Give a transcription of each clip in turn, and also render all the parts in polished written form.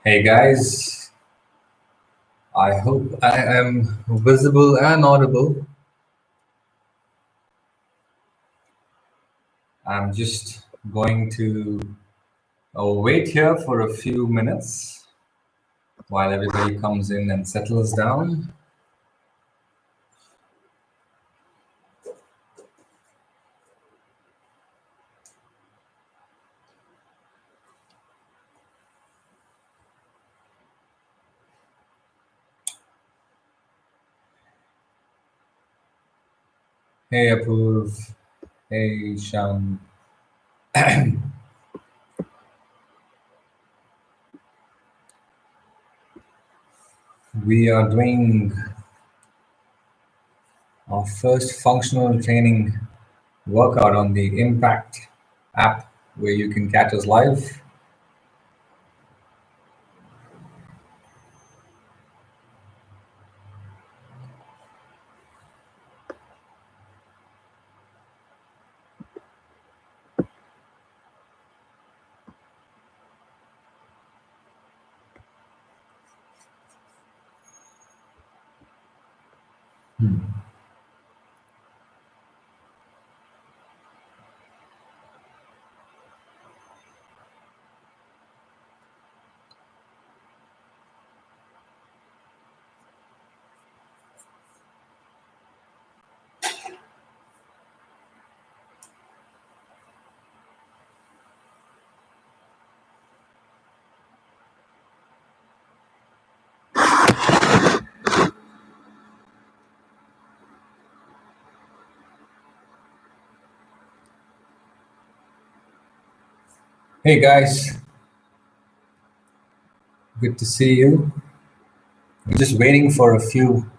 Hey guys, I hope I am visible and audible. I'm just going to wait here for a few minutes while everybody comes in and settles down. Hey Apurv, hey Shan. We are doing our first functional training workout on the Impact app where you can catch us live. Hey guys, good to see you. We're just waiting for a few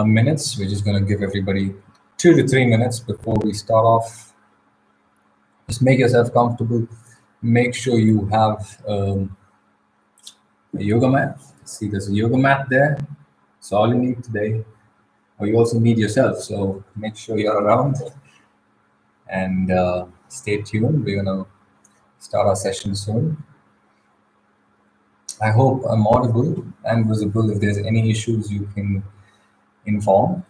minutes. We're just going to give everybody 2 to 3 minutes before we start off. Just make yourself comfortable. Make sure you have a yoga mat. See, there's a yoga mat there. It's all you need today. Or you also need yourself. So make sure you're around and stay tuned. We're going to start our session soon. I hope I'm audible and visible. If there's any issues, you can inform.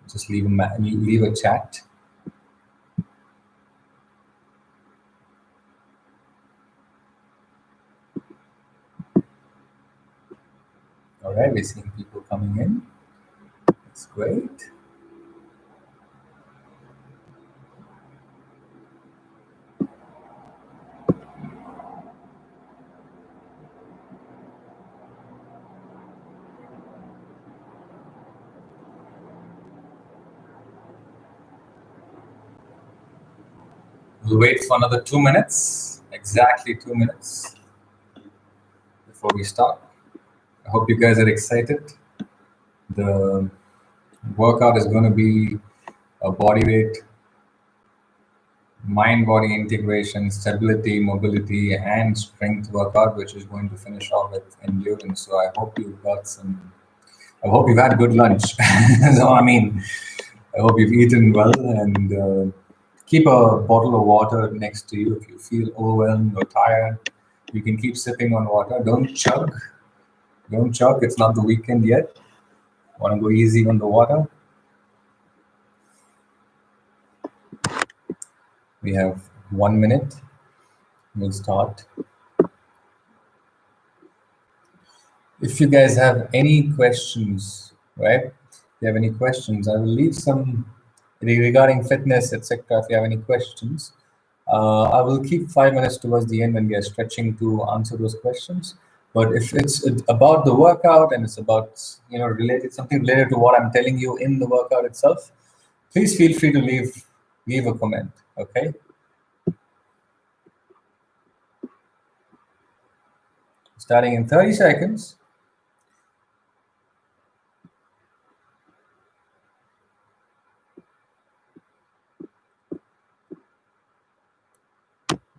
Just leave a chat. All right, we're seeing people coming in. That's great. We'll wait for another 2 minutes, exactly 2 minutes before we start. I hope you guys are excited. The workout is going to be a body weight, mind-body integration, stability, mobility, and strength workout, which is going to finish off with endurance. So I hope you've had good lunch. So, I hope you've eaten well and keep a bottle of water next to you. If you feel overwhelmed or tired, you can keep sipping on water. Don't chug. Don't chug. It's not the weekend yet. Want to go easy on the water. We have 1 minute. We'll start. If you guys have any questions, right? If you have any questions, I will leave some regarding fitness, etc. If you have any questions, I will keep 5 minutes towards the end when we are stretching to answer those questions. But if it's about the workout and it's about something related to what I'm telling you in the workout itself, please feel free to leave a comment. Okay. Starting in 30 seconds.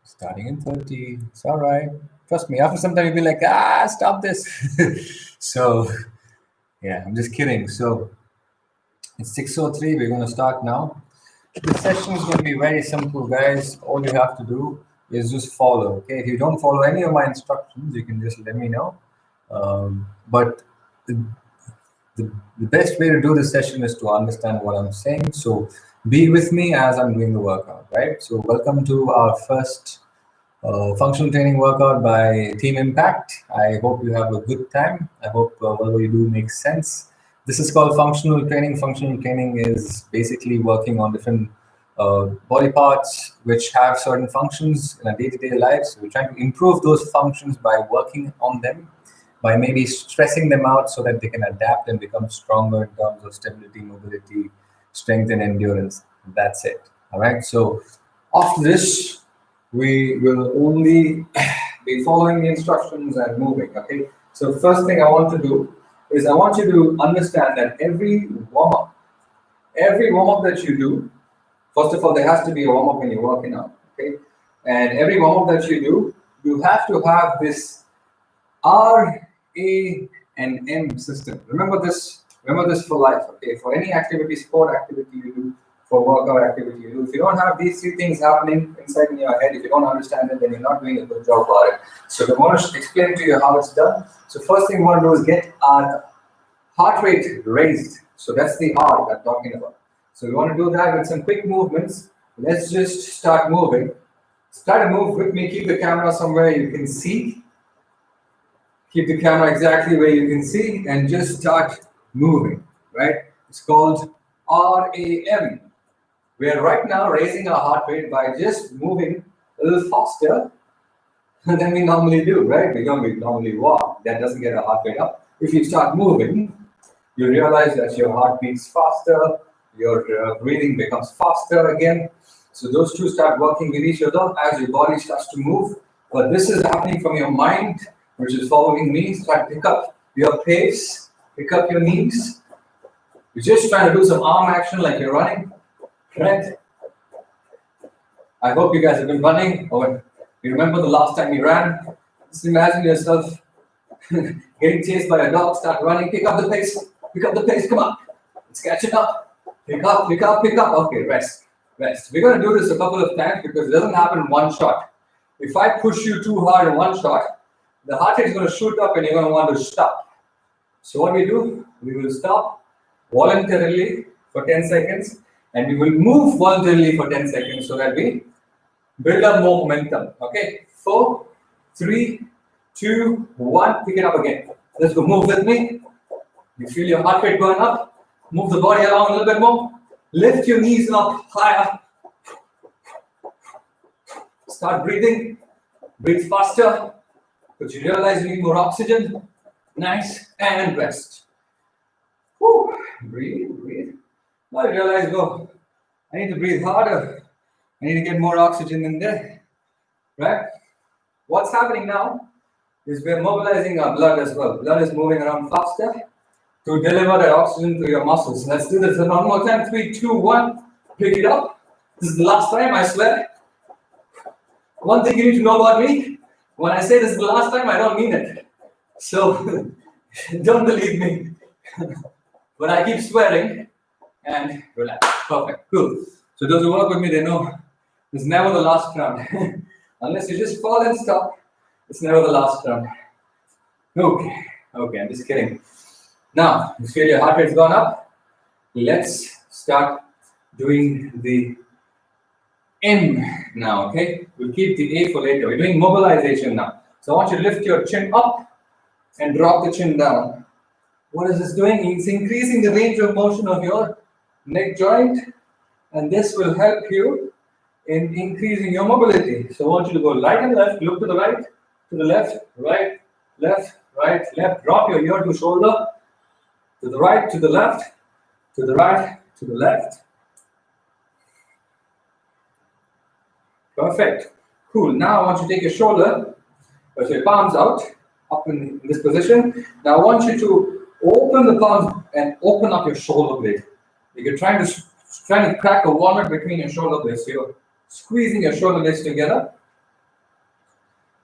Starting in 30. It's all right. Trust me. After some time, you'll be like, stop this. So, yeah, I'm just kidding. So, it's 6:03. We're going to start now. The session is going to be very simple, guys. All you have to do is just follow. Okay, if you don't follow any of my instructions, you can just let me know. But the, the best way to do this session is to understand what I'm saying. So be with me as I'm doing the workout, right? So welcome to our first functional training workout by Team Impact. I hope you have a good time. I hope whatever you do makes sense. This is called functional training. Functional training is basically working on different body parts which have certain functions in a day-to-day life. So we're trying to improve those functions by working on them, by maybe stressing them out so that they can adapt and become stronger in terms of stability, mobility, strength, and endurance. That's it. All right. So after this, we will only be following the instructions and moving. Okay. So first thing I want to do is I want you to understand that every warm-up that you do, first of all, there has to be a warm-up when you're working out. Okay. And every warm-up that you do, you have to have this R, A, and M system. Remember this for life. Okay, for any activity, sport activity you do, for workout activity you do. If you don't have these three things happening inside in your head, if you don't understand it, then you're not doing a good job about it. So I want to explain to you how it's done. So first thing we want to do is get our heart rate raised. So that's the R that I'm talking about. So we want to do that with some quick movements. Let's just start moving. Try to move with me. Keep the camera somewhere you can see. Keep the camera exactly where you can see and just start moving, right? It's called RAM. We are right now raising our heart rate by just moving a little faster than we normally do, right? We normally walk. That doesn't get our heart rate up. If you start moving, you realize that your heart beats faster, your breathing becomes faster again. So those two start working with each other as your body starts to move. But this is happening from your mind, which is following me. Start to pick up your pace, pick up your knees. You're just trying to do some arm action like you're running, right? I hope you guys have been running, or you remember the last time you ran. Just imagine yourself getting chased by a dog, start running, pick up the pace, come on. It's catching up. Pick up. Okay, rest. We're going to do this a couple of times because it doesn't happen in one shot. If I push you too hard in one shot, the heart rate is going to shoot up and you're going to want to stop. So what we do, we will stop voluntarily for 10 seconds and we will move voluntarily for 10 seconds so that we build up more momentum. Okay, 4, 3, 2, 1, pick it up again. Let's go, move with me. You feel your heart rate going up. Move the body along a little bit more. Lift your knees up higher. Start breathing. Breathe faster. Because you realize you need more oxygen. Nice. And rest. Whew. Breathe. Now you realize, I need to breathe harder. I need to get more oxygen in there. Right? What's happening now is we're mobilizing our blood as well. Blood is moving around faster to deliver that oxygen to your muscles. Let's do this one more time. 3, 2, 1. Pick it up. This is the last time, I swear. One thing you need to know about me, when I say this is the last time, I don't mean it. So, don't believe me. But I keep swearing and relax. Perfect. Cool. So those who work with me, they know it's never the last round. Unless you just fall and stop, it's never the last round. Okay, I'm just kidding. Now, you feel your heart rate's gone up. Let's start doing the M now, okay? We'll keep the A for later. We're doing mobilization now. So I want you to lift your chin up and drop the chin down. What is this doing? It's increasing the range of motion of your neck joint, and this will help you in increasing your mobility. So I want you to go right and left, look to the right, to the left, right, left, right, left. Drop your ear to shoulder. To the right, to the left, to the right, to the left. Perfect. Cool. Now I want you to take your shoulder, put your palms out, up in this position. Now I want you to open the palms and open up your shoulder blade. You're trying to crack a walnut between your shoulder blades. So you're squeezing your shoulder blades together.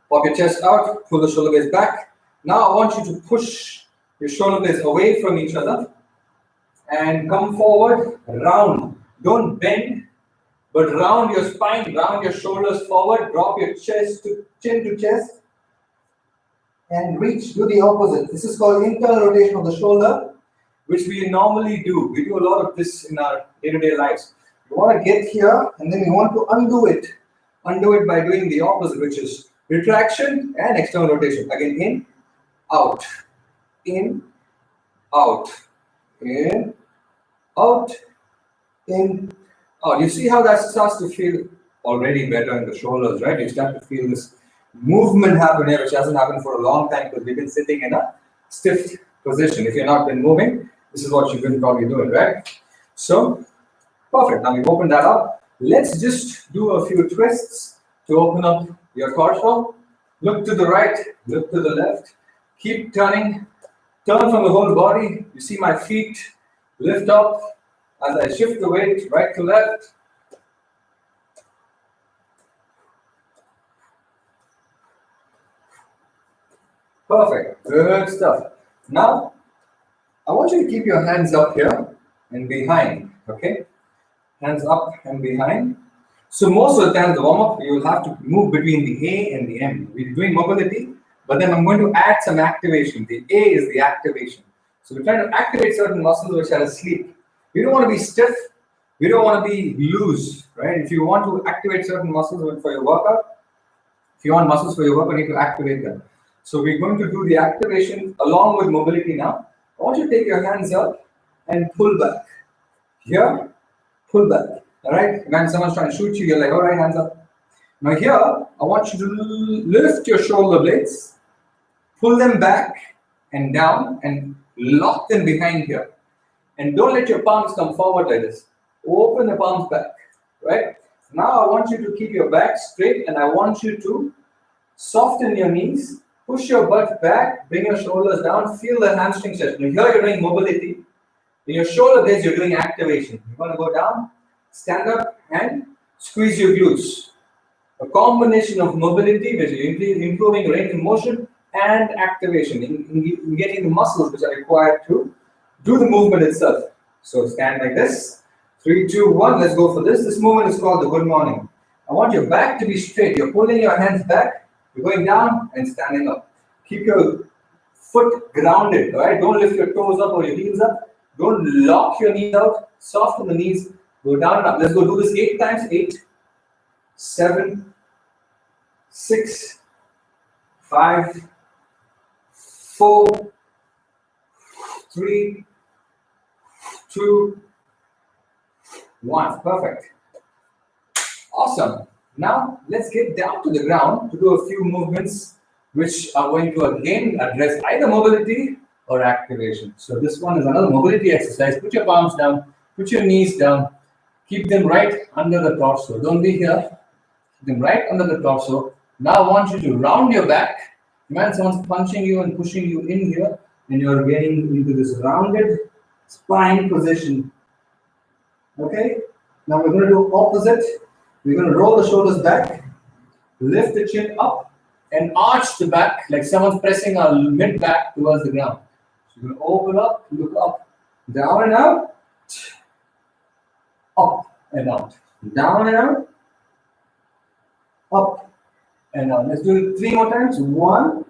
Pop your chest out, pull the shoulder blades back. Now I want you to push your shoulder blades away from each other and come forward, round. Don't bend, but round your spine, round your shoulders forward, drop your chest to chin to chest, and reach. Do the opposite. This is called internal rotation of the shoulder, which we normally do. We do a lot of this in our day-to-day lives. You want to get here, and then you want to undo it. Undo it by doing the opposite, which is retraction and external rotation. Again, in, out, in, out, in, out, in, out. You see how that starts to feel already better in the shoulders, right? You start to feel this movement happen here, which hasn't happened for a long time because we've been sitting in a stiff position. If you've not been moving, this is what you've been probably doing, right? So, perfect. Now we've opened that up. Let's just do a few twists to open up your torso. Look to the right, look to the left. Keep turning. Turn from the whole body. You see my feet lift up as I shift the weight right to left. Perfect. Good stuff. Now, I want you to keep your hands up here and behind. Okay? Hands up and behind. So most of the time, the warm-up, you will have to move between the A and the M. We're doing mobility, but then I'm going to add some activation. The A is the activation. So we're trying to activate certain muscles which are asleep. We don't want to be stiff. We don't want to be loose, right? If you want to activate certain muscles for your workout, if you want muscles for your workout, you need to activate them. So we're going to do the activation along with mobility now. I want you to take your hands up and pull back. Here, pull back. All right? When someone's trying to shoot you, you're like, all right, hands up. Now here, I want you to lift your shoulder blades, pull them back and down, and lock them behind here. And don't let your palms come forward like this. Open the palms back, right? Now I want you to keep your back straight, and I want you to soften your knees, push your butt back, bring your shoulders down, feel the hamstring stretch. Now here you're doing mobility. In your shoulder blades, you're doing activation. You're going to go down, stand up, and squeeze your glutes. A combination of mobility, which is improving range of motion, and activation, in getting the muscles which are required to do the movement itself. So stand like this. 3, 2, 1. Let's go for this. This movement is called the good morning. I want your back to be straight. You're pulling your hands back. You're going down and standing up. Keep your foot grounded. All right. Don't lift your toes up or your heels up. Don't lock your knees out. Soften the knees. Go down and up. Let's go do this 8 times. 8, 7, 6, 5, 4, 3, 2, 1. Perfect. Awesome. Now let's get down to the ground to do a few movements which are going to again address either mobility or activation. So this one is another mobility exercise. Put your palms down, put your knees down, keep them right under the torso. Don't be here. Keep them right under the torso. Now I want you to round your back. Imagine someone's punching you and pushing you in here, and you're getting into this rounded spine position. Okay? Now we're going to do opposite. We're going to roll the shoulders back, lift the chin up, and arch the back like someone's pressing our mid back towards the ground. So you're going to open up, look up, down and out, up and out, down and out, up and out. Let's do it 3 more times. 1,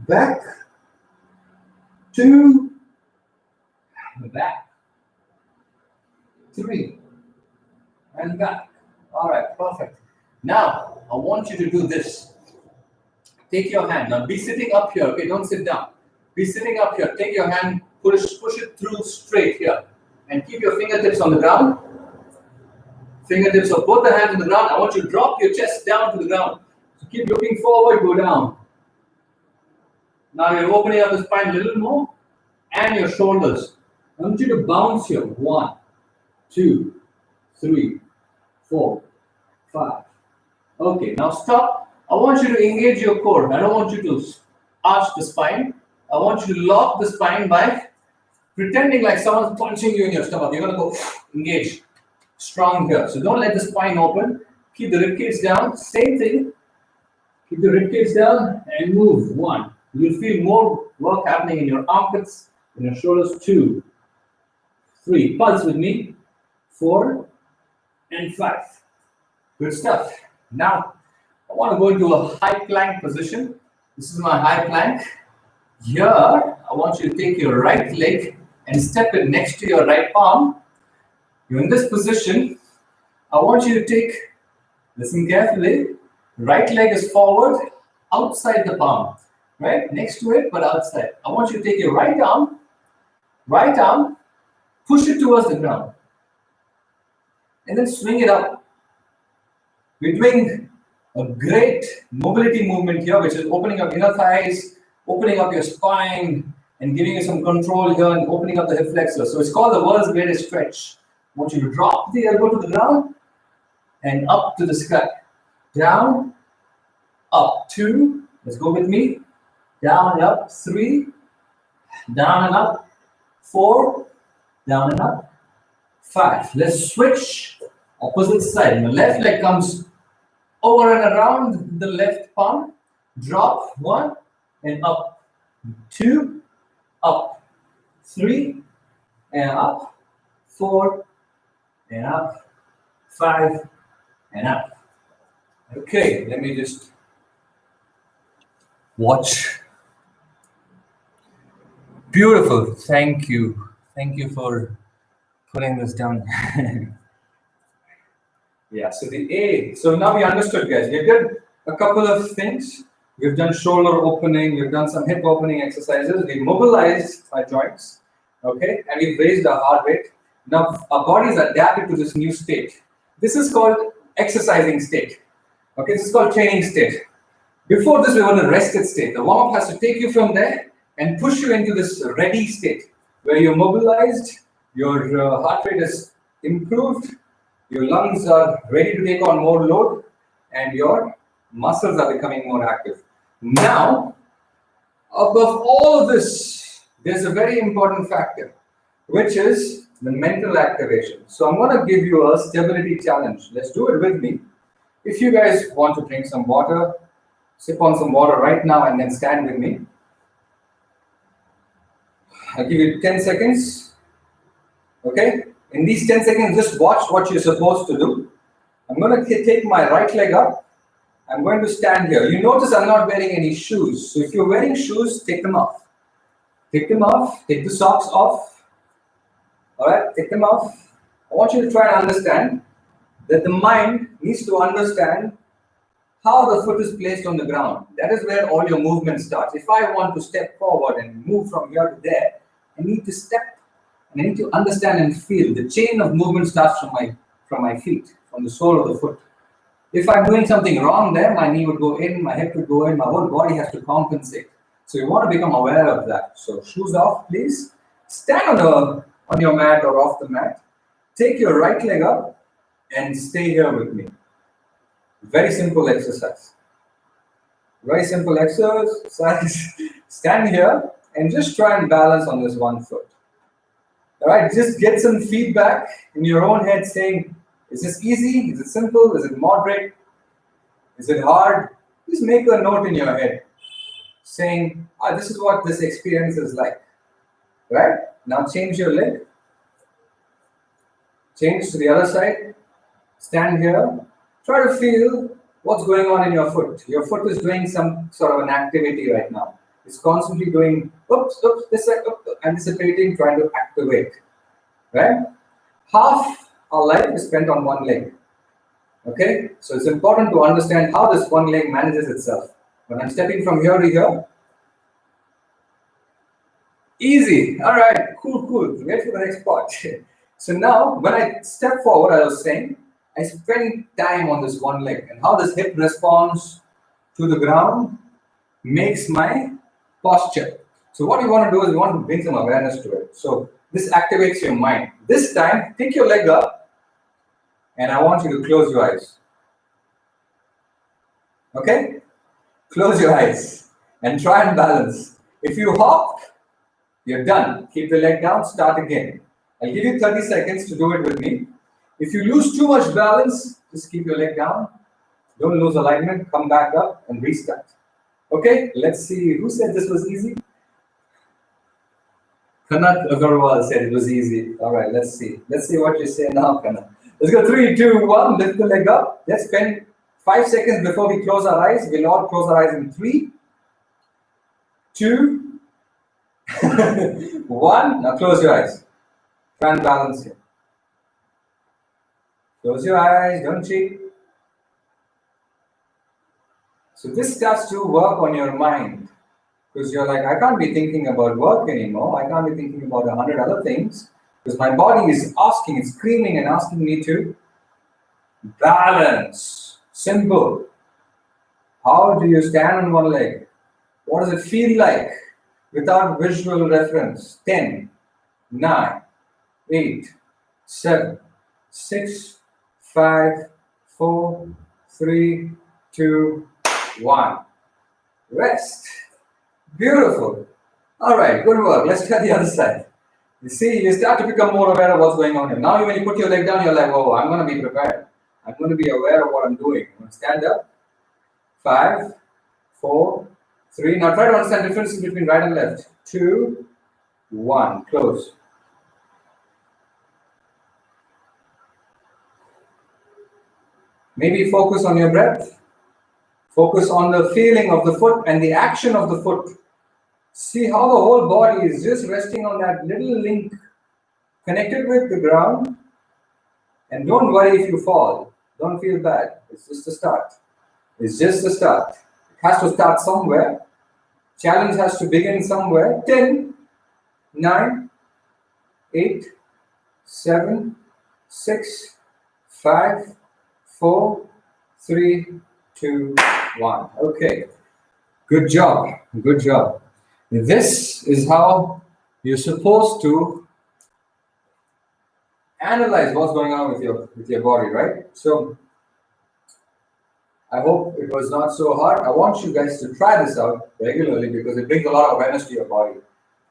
back, 2, back, 3, and back. All right, perfect. Now, I want you to do this. Take your hand. Now, be sitting up here. Okay, don't sit down. Be sitting up here. Take your hand, push it through straight here. And keep your fingertips on the ground. Fingertips of both the hands on the ground. I want you to drop your chest down to the ground. So keep looking forward, go down. Now you're opening up the spine a little more. And your shoulders. I want you to bounce here. 1, 2, 3, 4, 5. Okay, now stop. I want you to engage your core. I don't want you to arch the spine. I want you to lock the spine by pretending like someone's punching you in your stomach. You're going to go engage. Strong here. So don't let the spine open. Keep the ribcage down. Same thing. Keep the ribcage down and move. 1. You'll feel more work happening in your armpits, in your shoulders. 2, 3. Pulse with me. 4, and 5. Good stuff. Now, I want to go into a high plank position. This is my high plank. Here, I want you to take your right leg and step it next to your right palm. You're in this position. I want you to take, listen carefully, right leg is forward, outside the palm, right? Next to it, but outside. I want you to take your right arm, push it towards the ground, and then swing it up. We're doing a great mobility movement here, which is opening up inner thighs, opening up your spine, and giving you some control here and opening up the hip flexor. So it's called the world's greatest stretch. I want you to drop the elbow to the ground and up to the sky. Down, up, 2. Let's go with me. Down and up, 3. Down and up, 4. Down and up, 5. Let's switch opposite side. The left leg comes over and around the left palm. Drop, 1 and up, 2, up, 3 and up, 4 and up, 5 and up. Okay, let me just watch. Beautiful. Thank you. Thank you for putting this down. Yeah, so the A. So now we understood, guys. We did a couple of things. We've done shoulder opening. We've done some hip opening exercises. We've mobilized our joints. Okay, and we've raised our heart rate. Now our bodies adapted to this new state. This is called exercising state. Okay, this is called training state. Before this, we were in a rested state. The warm-up has to take you from there and push you into this ready state where you're mobilized, your heart rate is improved, your lungs are ready to take on more load, and your muscles are becoming more active. Now, above all of this, there's a very important factor, which is the mental activation. So I'm going to give you a stability challenge. Let's do it with me. If you guys want to drink some water, sip on some water right now and then stand with me. I'll give you 10 seconds. Okay? In these 10 seconds, just watch what you're supposed to do. I'm going to take my right leg up. I'm going to stand here. You notice I'm not wearing any shoes. So if you're wearing shoes, take them off. Take them off. Take the socks off. All right? Take them off. I want you to try and understand that the mind needs to understand how the foot is placed on the ground. That is where all your movement starts. If I want to step forward and move from here to there, I need to step and I need to understand and feel. The chain of movement starts from my feet, from the sole of the foot. If I'm doing something wrong there, my knee would go in, my hip would go in, my whole body has to compensate. So you want to become aware of that. So shoes off, please. Stand on your mat or off the mat. Take your right leg up and stay here with me. Very simple exercise. Very simple exercise. Stand here and just try and balance on this one foot. All right, just get some feedback in your own head saying, is this easy? Is it simple? Is it moderate? Is it hard? Just make a note in your head saying, this is what this experience is like. Right? Now change your leg. Change to the other side. Stand here. Try to feel what's going on in your foot. Your foot is doing some sort of an activity right now. It's constantly doing, oops, this side, anticipating, trying to activate. Right? Half our life is spent on one leg. Okay? So it's important to understand how this one leg manages itself. When I'm stepping from here to here, easy. All right, cool. Wait for the next part. So now, when I step forward, I was saying, I spend time on this one leg and how this hip responds to the ground makes my posture. So what you want to do is you want to bring some awareness to it. So this activates your mind. This time, take your leg up and I want you to close your eyes. Okay? Close your eyes and try and balance. If you hop, you're done. Keep the leg down, start again. I'll give you 30 seconds to do it with me. If you lose too much balance, just keep your leg down. Don't lose alignment. Come back up and restart. Okay, let's see. Who said this was easy? Kanat Agarwal said it was easy. All right, let's see. Let's see what you say now, Kanat. Let's go 3, 2, 1. Lift the leg up. Let's spend 5 seconds before we close our eyes. We'll all close our eyes in 3, 2, 1. Now close your eyes. Try and balance here. Close your eyes. Don't cheat. So this starts to work on your mind. Because you're like, I can't be thinking about work anymore. I can't be thinking about 100 other things. Because my body is asking, it's screaming and asking me to balance. Simple. How do you stand on one leg? What does it feel like without visual reference? 10, 9, 8, 7, 6, 5, 4, 3, 2, 1. Rest. Beautiful. All right, good work. Let's try the other side. You see, you start to become more aware of what's going on here. Now, when you put your leg down, you're like, whoa, I'm going to be prepared. I'm going to be aware of what I'm doing. I'm going to stand up. 5, 4, 3. Now, try to understand the difference between right and left. 2, 1. Close. Maybe focus on your breath. Focus on the feeling of the foot and the action of the foot. See how the whole body is just resting on that little link connected with the ground. And don't worry if you fall. Don't feel bad. It's just a start. It's just a start. It has to start somewhere. Challenge has to begin somewhere. 10, 9, 8, 7, 6, 5, 4, 3, 2, 1. Okay. Good job. Good job. This is how you're supposed to analyze what's going on with your body, right? So I hope it was not so hard. I want you guys to try this out regularly because it brings a lot of awareness to your body.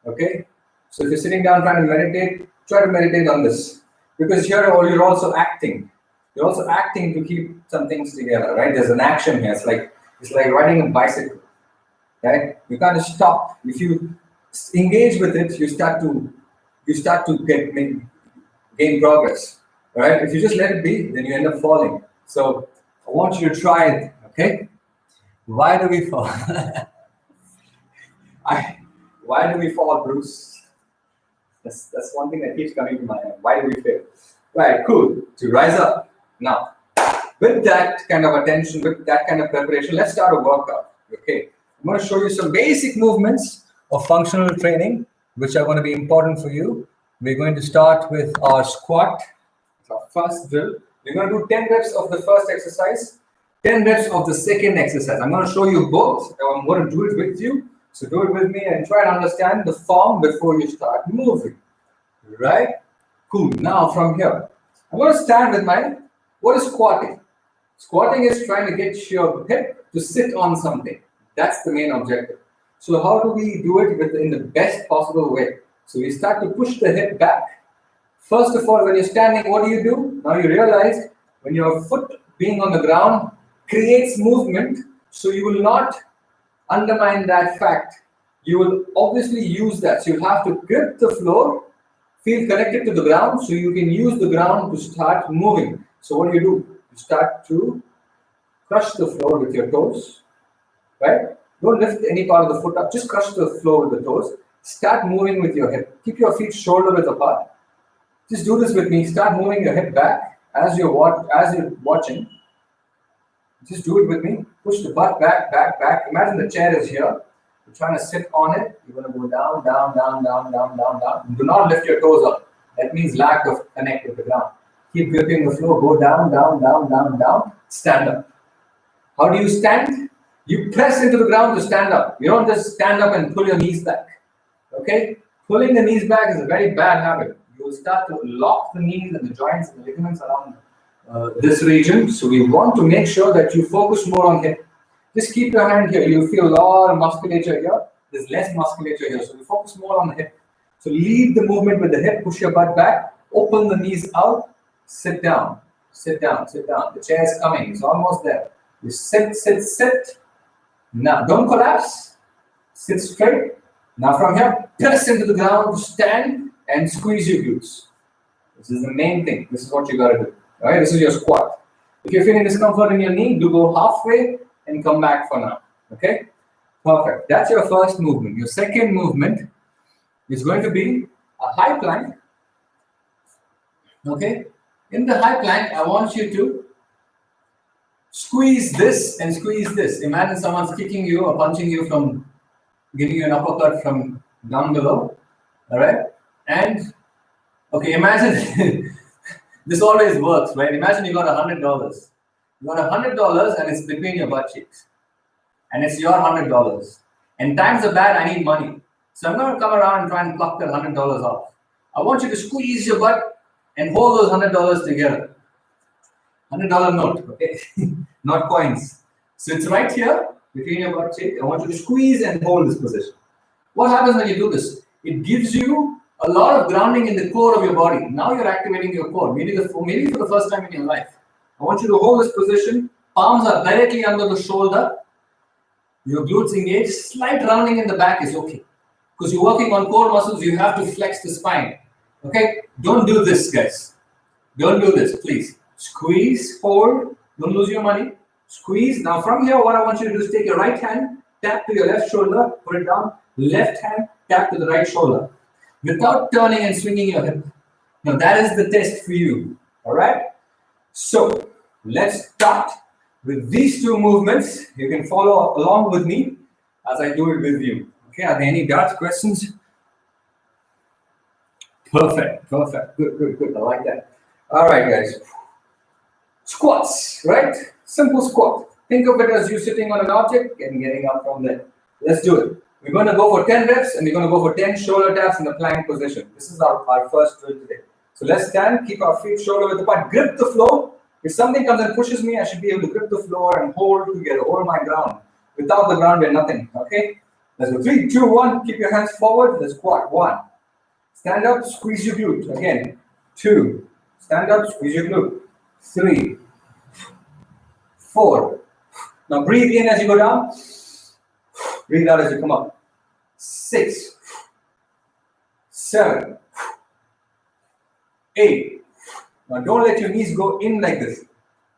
Okay? So if you're sitting down trying to meditate, try to meditate on this. Because here you're also acting. You're also acting to keep some things together, right? There's an action here. It's like riding a bicycle. Right? You can't stop. If you engage with it, you start to gain progress. Right? If you just let it be, then you end up falling. So I want you to try it. Okay? Why do we fall? Why do we fall, Bruce? That's one thing that keeps coming to my mind. Why do we fail? Right, cool. To rise up. Now, with that kind of attention, with that kind of preparation, let's start a workout. Okay? I'm going to show you some basic movements of functional training, which are going to be important for you. We're going to start with our squat, our first drill. We're going to do 10 reps of the first exercise, 10 reps of the second exercise. I'm going to show you both. I'm going to do it with you. So do it with me and try to understand the form before you start moving. Right? Cool. Now from here, I'm going to stand with what is squatting? Squatting is trying to get your hip to sit on something. That's the main objective. So how do we do it in the best possible way? So we start to push the hip back. First of all, when you're standing, what do? Now you realize when your foot being on the ground creates movement, so you will not undermine that fact. You will obviously use that. So you have to grip the floor, feel connected to the ground, so you can use the ground to start moving. So what do? You start to crush the floor with your toes. Right? Don't lift any part of the foot up. Just crush the floor with the toes. Start moving with your hip. Keep your feet shoulder width apart. Just do this with me. Start moving your hip back as you're watching. Just do it with me. Push the butt back, back, back. Imagine the chair is here. You're trying to sit on it. You're going to go down, down, down, down, down, down, down. Do not lift your toes up. That means lack of connect with the ground. Keep gripping the floor. Go down, down, down, down, down. Stand up. How do you stand? You press into the ground to stand up. You don't just stand up and pull your knees back. Okay? Pulling the knees back is a very bad habit. You will start to lock the knees and the joints and the ligaments around this region. So we want to make sure that you focus more on hip. Just keep your hand here. You'll feel a lot of musculature here. There's less musculature here. So we focus more on the hip. So lead the movement with the hip. Push your butt back. Open the knees out. Sit down. Sit down. Sit down. The chair is coming. It's almost there. You sit, sit, sit. Now, don't collapse. Sit straight. Now from here, press into the ground, stand, and squeeze your glutes. This is the main thing. This is what you got to do. All right, this is your squat. If you're feeling discomfort in your knee, do go halfway and come back for now. Okay, perfect. That's your first movement. Your second movement is going to be a high plank. Okay, in the high plank, I want you to squeeze this and squeeze this. Imagine someone's kicking you or punching you from, giving you an uppercut from down below. All right, and okay, imagine this always works, right? Imagine you got $100. You got $100 and it's between your butt cheeks, and it's your $100. And times are bad. I need money, so I'm going to come around and try and pluck that $100 off. I want you to squeeze your butt and hold those $100 together. $100 note, okay, not coins. So it's right here between your butt cheek. I want you to squeeze and hold this position. What happens when you do this? It gives you a lot of grounding in the core of your body. Now you're activating your core, maybe for the first time in your life. I want you to hold this position. Palms are directly under the shoulder. Your glutes engaged. Slight rounding in the back is okay. Because you're working on core muscles, you have to flex the spine. Okay? Don't do this, guys. Don't do this, please. Squeeze, hold. Don't lose your money. Squeeze. Now from here, what I want you to do is take your right hand, tap to your left shoulder, put it down. Left hand, tap to the right shoulder. Without turning and swinging your hip. Now that is the test for you. All right? So let's start with these two movements. You can follow along with me as I do it with you. Okay, are there any doubts, questions? Perfect, perfect. Good, good, good. I like that. All right, guys. Squats, right? Simple squat. Think of it as you sitting on an object and getting up from there. Let's do it. We're going to go for 10 reps and we're going to go for 10 shoulder taps in the plank position. This is our first drill today. So let's stand, keep our feet shoulder width apart, grip the floor. If something comes and pushes me, I should be able to grip the floor and hold together, hold my ground. Without the ground, we're nothing, okay? Let's go. 3, 2, 1. Keep your hands forward. Let's squat. 1. Stand up, squeeze your glute. Again. 2. Stand up, squeeze your glute. 3. 4. Now breathe in as you go down. Breathe out as you come up. 6. 7. 8. Now don't let your knees go in like this.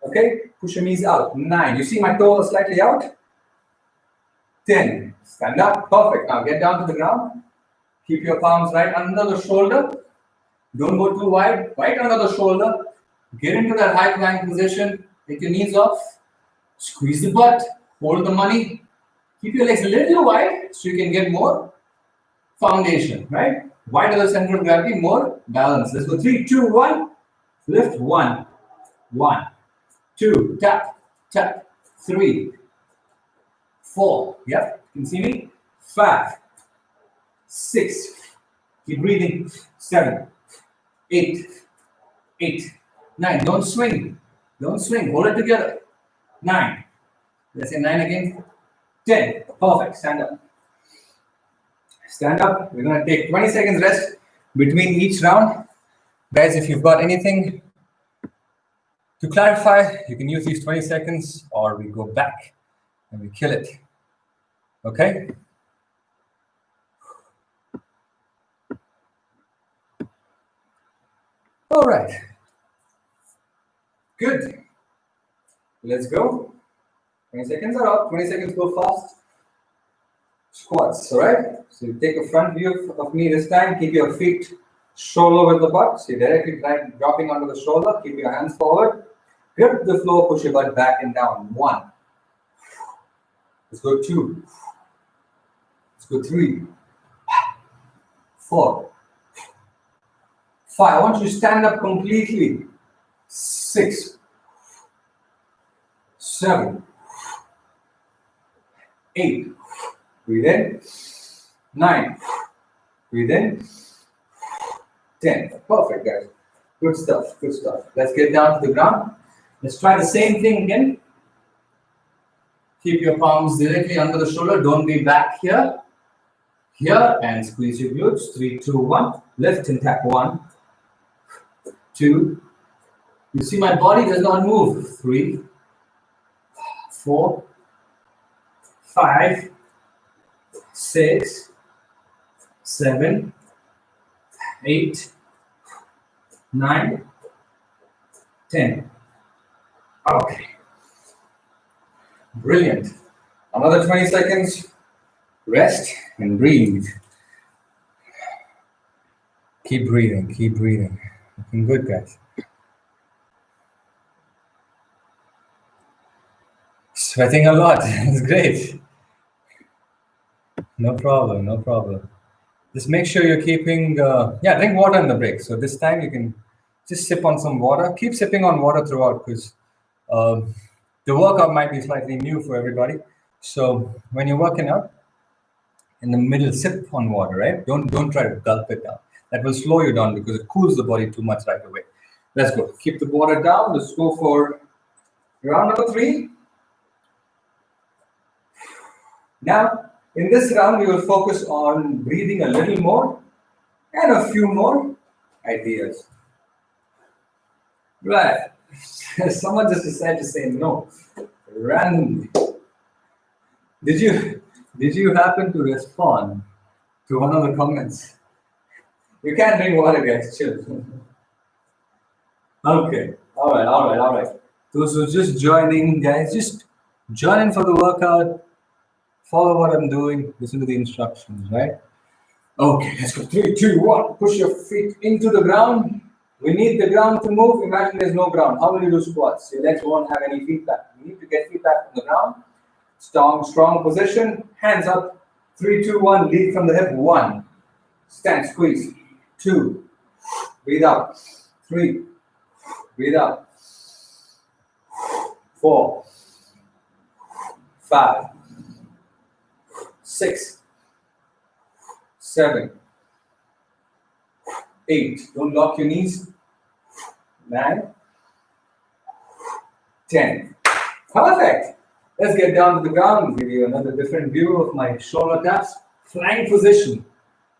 Okay? Push your knees out. 9. You see my toes slightly out? 10. Stand up. Perfect. Now get down to the ground. Keep your palms right under the shoulder. Don't go too wide. Right under the shoulder. Get into that high plank position. Take your knees off. Squeeze the butt. Hold the money. Keep your legs a little wide so you can get more foundation, right? Wider the center of gravity, more balance. Let's go. 3, 2, 1. Lift. 1. 1. 2. Tap. Tap. 3. 4. Yep. You can see me. 5. 6. Keep breathing. 7. 8. 8. 9. Don't swing. Don't swing. Hold it together. 9. Let's say 9 again. 10. Perfect. Stand up. Stand up. We're going to take 20 seconds rest between each round. Guys, if you've got anything to clarify, you can use these 20 seconds or we go back and we kill it. Okay? All right. Good. Let's go. 20 seconds are up. 20 seconds go fast. Squats, all right? So you take a front view of me this time. Keep your feet shoulder width apart. So you're directly dropping onto the shoulder. Keep your hands forward. Grip the floor. Push your butt back and down. 1. Let's go 2. Let's go 3. 4. 5. I want you to stand up completely. 6. 7. 8. Breathe in. 9. Breathe in. 10. Perfect, guys. Good stuff. Good stuff. Let's get down to the ground. Let's try the same thing again. Keep your palms directly under the shoulder. Don't be back here. Here and squeeze your glutes. 3, 2, 1. Lift and tap. 1. 2. You see my body does not move. 3. 4. 5. 6. 7. 8. 9. 10. Okay. Brilliant. Another 20 seconds. Rest and breathe. Keep breathing, keep breathing. Looking good, guys. Sweating a lot. It's great. No problem, no problem. Just make sure you're keeping, drink water in the break. So this time you can just sip on some water. Keep sipping on water throughout because the workout might be slightly new for everybody. So when you're working out, in the middle, sip on water, right? Don't try to gulp it down. That will slow you down because it cools the body too much right away. Let's go. Keep the water down. Let's go for round number 3. Now, in this round, we will focus on breathing a little more and a few more ideas. Right. Someone just decided to say no randomly. Did you happen to respond to one of the comments? You can't drink water, guys. Chill. Okay. All right. Those who are just joining, guys, just join in for the workout. Follow what I'm doing. Listen to the instructions, right? Okay, let's go. 3, 2, 1. Push your feet into the ground. We need the ground to move. Imagine there's no ground. How will you do squats? Your legs won't have any feedback. You need to get feedback from the ground. Strong position. Hands up. 3, 2, 1. Lead from the hip. 1. Stand, squeeze. 2. Breathe out. 3. Breathe out. 4. 5. 6. 7. 8. Don't lock your knees. 9. 10. Perfect. Let's get down to the ground. Give you another different view of my shoulder taps. Plank position.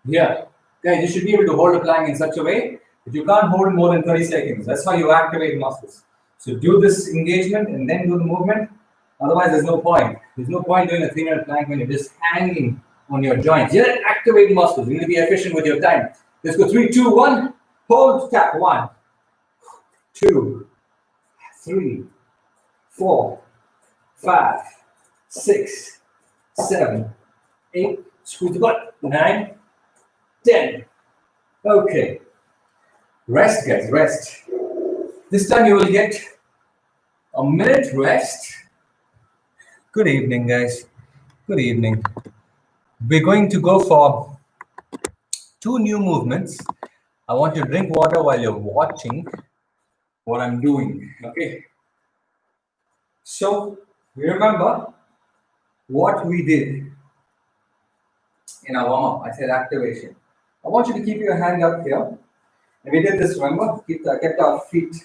Here. Guys, you should be able to hold a plank in such a way that you can't hold more than 30 seconds. That's how you activate muscles. So do this engagement and then do the movement. Otherwise, there's no point. There's no point doing a 3-minute plank when you're just hanging on your joints. You have to activate muscles. You need to be efficient with your time. Let's go 3, 2, 1. Hold, tap. 1, 2, 3, 4, 5, 6, 7, 8. Squeeze the butt. 9, 10. Okay. Rest, guys. Rest. This time you will get a minute rest. Good evening, guys. Good evening. We're going to go for 2 new movements. I want you to drink water while you're watching what I'm doing. Okay. So we remember what we did in our warm-up. I said activation. I want you to keep your hand up here. And we did this, remember? Kept our feet,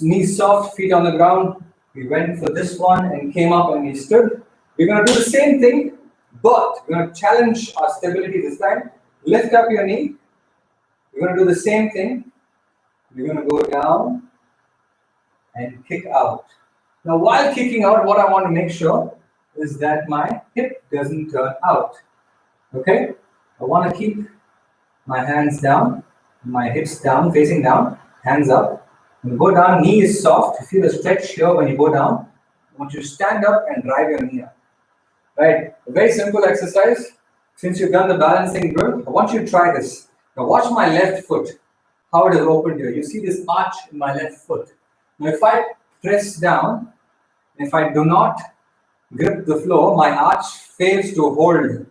knees soft, feet on the ground. We went for this one and came up and we stood. We're going to do the same thing, but we're going to challenge our stability this time. Lift up your knee. We're going to do the same thing. We're going to go down and kick out. Now, while kicking out, what I want to make sure is that my hip doesn't turn out. Okay? I want to keep my hands down, my hips down, facing down, hands up. When you go down, knee is soft. You feel a stretch here when you go down. I want you to stand up and drive your knee up. Right? A very simple exercise. Since you've done the balancing drill, I want you to try this. Now watch my left foot, how it is opened here. You see this arch in my left foot. Now if I press down, if I do not grip the floor, my arch fails to hold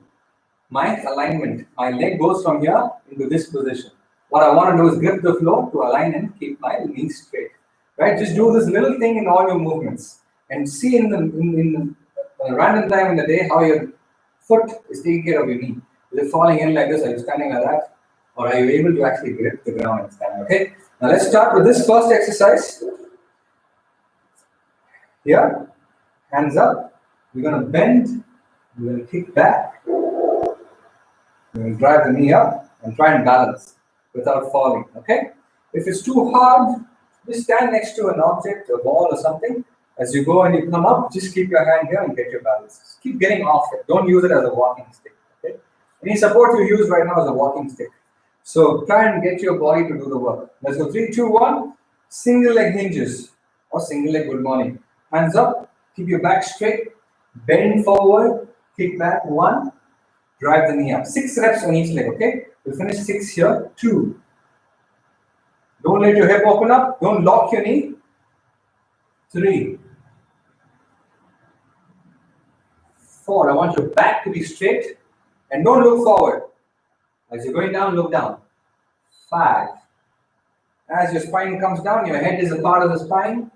my alignment. My leg goes from here into this position. What I want to do is grip the floor to align and keep my knees straight. Right? Just do this little thing in all your movements and see in a random time in the day how your foot is taking care of your knee. Is it falling in like this? Are you standing like that? Or are you able to actually grip the ground and stand? Okay? Now let's start with this first exercise. Here, hands up. We're going to bend. We're going to kick back. We're going to drive the knee up and try and balance without falling. Okay? If it's too hard, just stand next to an object, a ball or something. As you go and you come up, just keep your hand here and get your balance. Just keep getting off it. Don't use it as a walking stick. Okay? Any support you use right now is a walking stick. So try and get your body to do the work. Let's go 3, 2, 1. Single leg hinges or single leg good morning. Hands up, keep your back straight, bend forward, kick back, 1, drive the knee up. 6 reps on each leg, okay? We'll finish 6 here, 2. Don't let your hip open up, don't lock your knee. 3, 4, I want your back to be straight and don't look forward. As you're going down, look down. 5, as your spine comes down, your head is a part of the spine.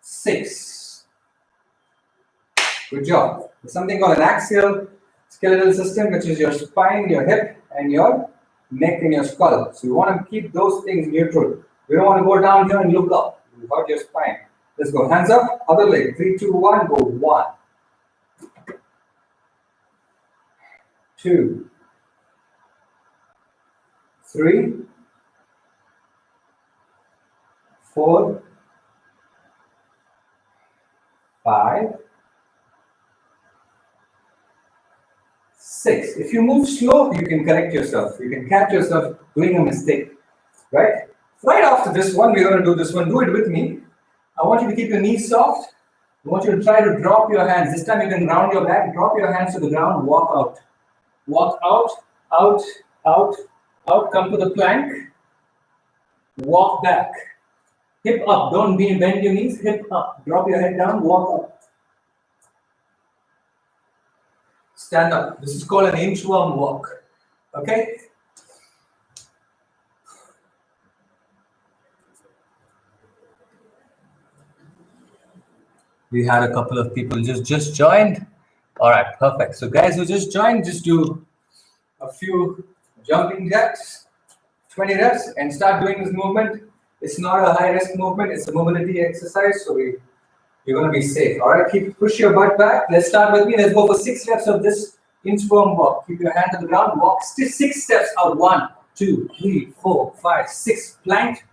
6, good job. There's something called an axial skeletal system, which is your spine, your hip, and your neck and your skull. So you want to keep those things neutral. You don't want to go down here and look up. You hurt your spine. Let's go. Hands up, other leg. 3, 2, 1, go. 1, 2, 3, 4, 5, 6. If you move slow, you can correct yourself. You can catch yourself doing a mistake, right? Right after this one, we're going to do this one. Do it with me. I want you to keep your knees soft. I want you to try to drop your hands. This time you can round your back. Drop your hands to the ground. Walk out. Walk out, out, out, out. Come to the plank. Walk back. Hip up. Don't bend your knees. Hip up. Drop your head down. Walk up. Stand up. This is called an inchworm walk. Okay? We had a couple of people just joined. All right, perfect. So guys who just joined, just do a few jumping jacks, 20 reps, and start doing this movement. It's not a high risk movement. It's a mobility exercise. So you're going to be safe. All right, push your butt back. Let's start with me. Let's go for 6 reps of this inchworm walk. Keep your hand to the ground. Walk 6 steps out. 1, 2, 3, 4, 5, 6. Plank.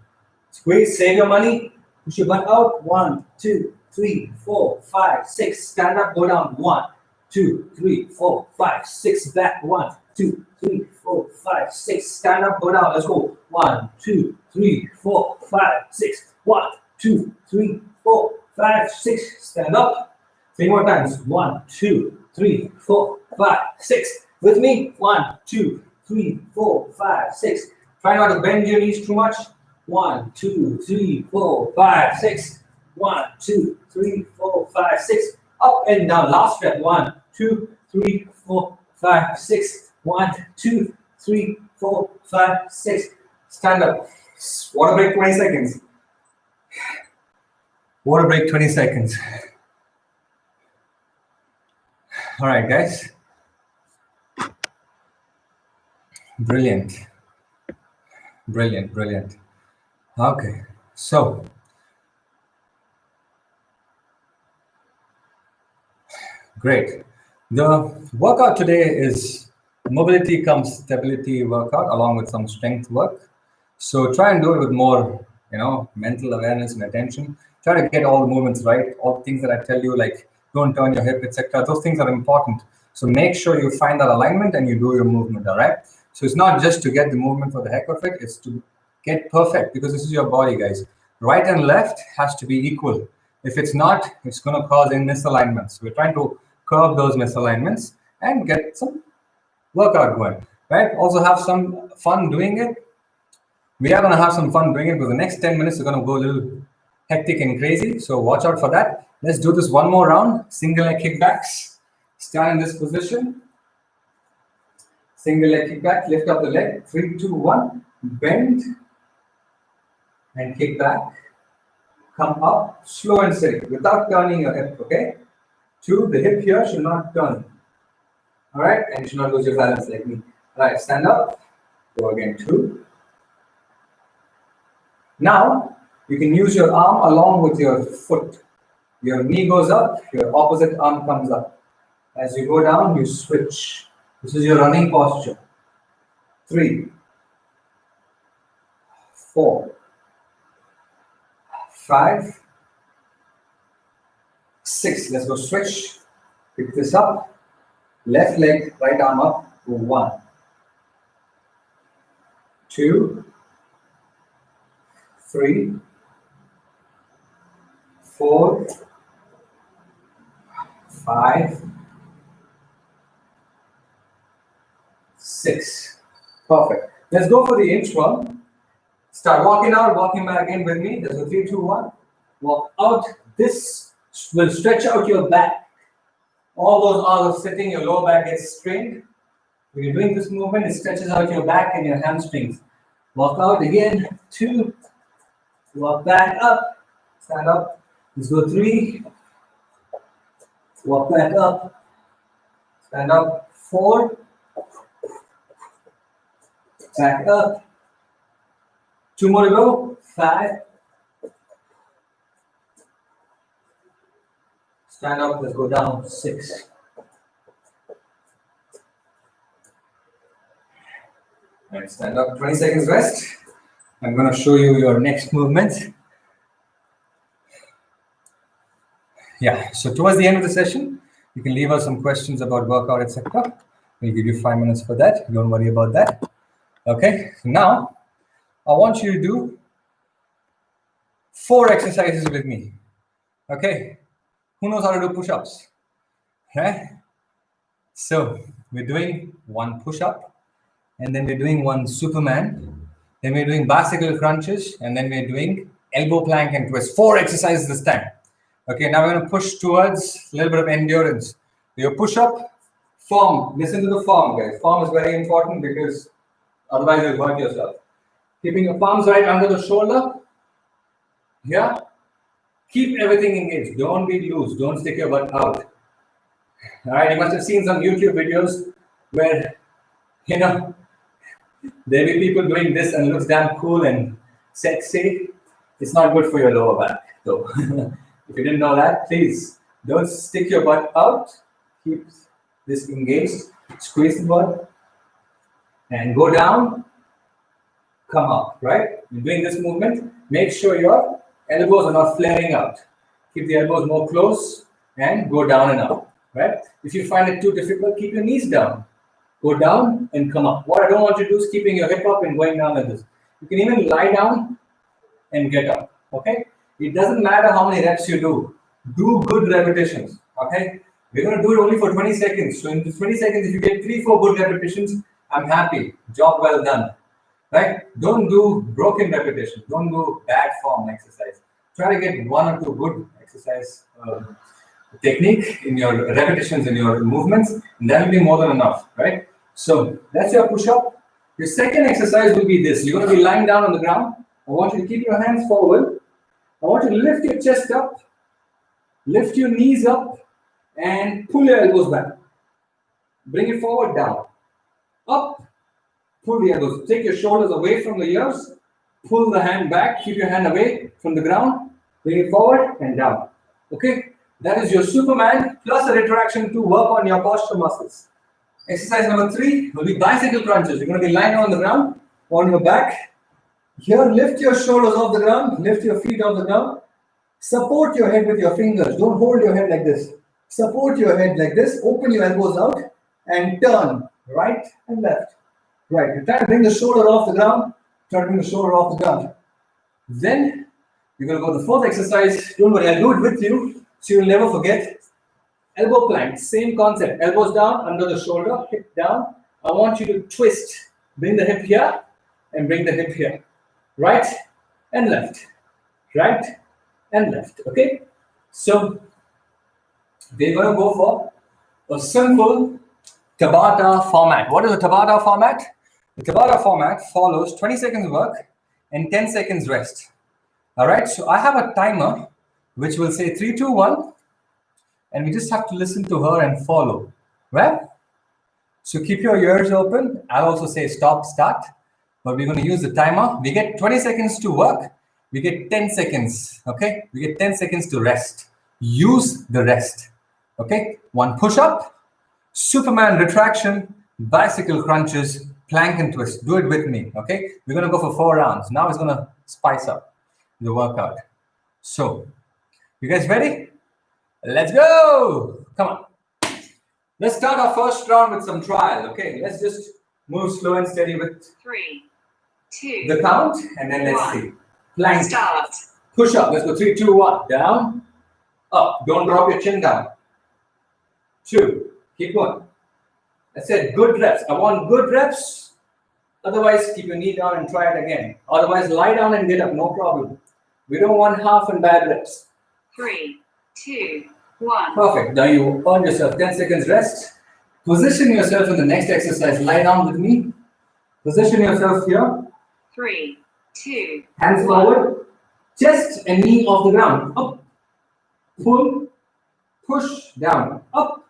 Squeeze. Save your money. Push your butt out. 1, 2, 3, 4, 5, 6. Stand up. Go down. 1, 2, 3, 4, 5, 6. Back. 1, 2, 3, 4, 5, 6. Stand up. Go down. Let's go. 1, 2, 3, 4, 5, 6. 1, 2, 3, 4, 5, 6. Stand up. 3 more times. 1, 2, 3, 4, 5, 6. With me. 1, 2, 3, 4, 5, 6. Try not to bend your knees too much. 1, 2, 3, 4, 5, 6. 1, 2, 3, 4, 5, 6. Up and down. Last step. 1, 2, 3, 4, 5, 6. 1, 2, 3, 4, 5, 6. Stand up. Water break 20 seconds. Water break 20 seconds. All right, guys. Brilliant. Brilliant, brilliant. Okay, so great. The workout today is mobility comes stability workout along with some strength work. So try and do it with more, mental awareness and attention. Try to get all the movements right, all the things that I tell you, like don't turn your hip, etc. Those things are important. So make sure you find that alignment and you do your movement, all right? So it's not just to get the movement for the heck of it, it's to get perfect, because this is your body, guys. Right and left has to be equal. If it's not, it's going to cause misalignments. So we're trying to curb those misalignments and get some workout going, right? Also have some fun doing it. We are going to have some fun doing it because the next 10 minutes are going to go a little hectic and crazy. So watch out for that. Let's do this one more round. Single leg kickbacks. Stand in this position. Single leg kickback. Lift up the leg. 3, 2, 1. Bend and kick back. Come up, slow and steady, without turning your hip, okay? 2, the hip here should not turn. All right, and you should not lose your balance like me. All right, stand up. Go again, 2. Now, you can use your arm along with your foot. Your knee goes up, your opposite arm comes up. As you go down, you switch. This is your running posture. 3, 4, 5, 6. Let's go switch. Pick this up. Left leg, right arm up. Go 1, 2, 3, 4, 5, 6. Perfect. Let's go for the inchworm. Start walking out, walking back in with me. There's a 3, 2, 1. Walk out. This will stretch out your back. All those hours of sitting, your lower back gets strained. When you're doing this movement, it stretches out your back and your hamstrings. Walk out again. 2. Walk back up. Stand up. Let's go 3. Walk back up. Stand up. 4. Back up. 2 more to go. 5. Stand up. Let's go down. 6. And stand up. 20 seconds rest. I'm going to show you your next movement. Yeah. So towards the end of the session, you can leave us some questions about workout, etc. We'll give you 5 minutes for that. Don't worry about that. Okay. So now, I want you to do 4 exercises with me. Okay. Who knows how to do push-ups? Right? So we're doing 1 push-up, and then we're doing 1 Superman. Then we're doing bicycle crunches, and then we're doing elbow plank and twist. 4 exercises this time. Okay, now we're going to push towards a little bit of endurance. Your push-up, form. Listen to the form, guys. Form is very important because otherwise you'll hurt yourself. Keeping your palms right under the shoulder. Yeah. Keep everything engaged. Don't be loose. Don't stick your butt out. All right. You must have seen some YouTube videos where, there'll be people doing this and looks damn cool and sexy. It's not good for your lower back. So if you didn't know that, please don't stick your butt out. Keep this engaged. Squeeze the butt and go down. Come up, right? You're doing this movement. Make sure your elbows are not flaring out. Keep the elbows more close and go down and up, right? If you find it too difficult, keep your knees down. Go down and come up. What I don't want you to do is keeping your hip up and going down like this. You can even lie down and get up, okay? It doesn't matter how many reps you do. Do good repetitions, okay? We're going to do it only for 20 seconds. So in the 20 seconds, if you get 3, 4 good repetitions, I'm happy. Job well done. Right? Don't do broken repetition. Don't do bad form exercise. Try to get 1 or 2 good exercise technique in your repetitions, in your movements, and that will be more than enough, right? So that's your push-up. Your second exercise will be this. You're going to be lying down on the ground. I want you to keep your hands forward. I want you to lift your chest up, lift your knees up, and pull your elbows back. Bring it forward, down, up. Pull the elbows. Take your shoulders away from the ears. Pull the hand back. Keep your hand away from the ground. Bring it forward and down. Okay? That is your Superman plus a retraction to work on your posture muscles. Exercise number 3 will be bicycle crunches. You're going to be lying on the ground, on your back. Here, lift your shoulders off the ground. Lift your feet off the ground. Support your head with your fingers. Don't hold your head like this. Support your head like this. Open your elbows out and turn right and left. Right, you try to bring the shoulder off the ground. Try to bring the shoulder off the ground. Then you're going to go to the 4th exercise. Don't worry, I'll do it with you so you'll never forget. Elbow plank, same concept. Elbows down, under the shoulder, hip down. I want you to twist. Bring the hip here and bring the hip here. Right and left. Right and left. Okay? So we're going to go for a simple Tabata format. What is a Tabata format? The Tabata format follows 20 seconds work and 10 seconds rest. All right, so I have a timer which will say 3, 2, 1, and we just have to listen to her and follow, right? So keep your ears open. I'll also say stop, start, but we're going to use the timer. We get 20 seconds to work. We get 10 seconds, okay? We get 10 seconds to rest. Use the rest, okay? 1 push-up, Superman retraction, bicycle crunches, plank and twist. Do it with me, okay? We're going to go for 4 rounds. Now it's going to spice up the workout. So, you guys ready? Let's go! Come on. Let's start our first round with some trial, okay? Let's just move slow and steady with 3, 2, the count, and then let's 1. see. Plank. Start. Push up. Let's go 3, 2, 1. Down. Up. Don't drop your chin down. 2. Keep going. I said good reps. I want good reps. Otherwise, keep your knee down and try it again. Otherwise, lie down and get up. No problem. We don't want half and bad reps. 3, 2, 1. Perfect. Now you earn yourself 10 seconds rest. Position yourself in the next exercise. Lie down with me. Position yourself here. 3, 2, Hands forward. Chest and knee off the ground. Up. Pull. Push down. Up.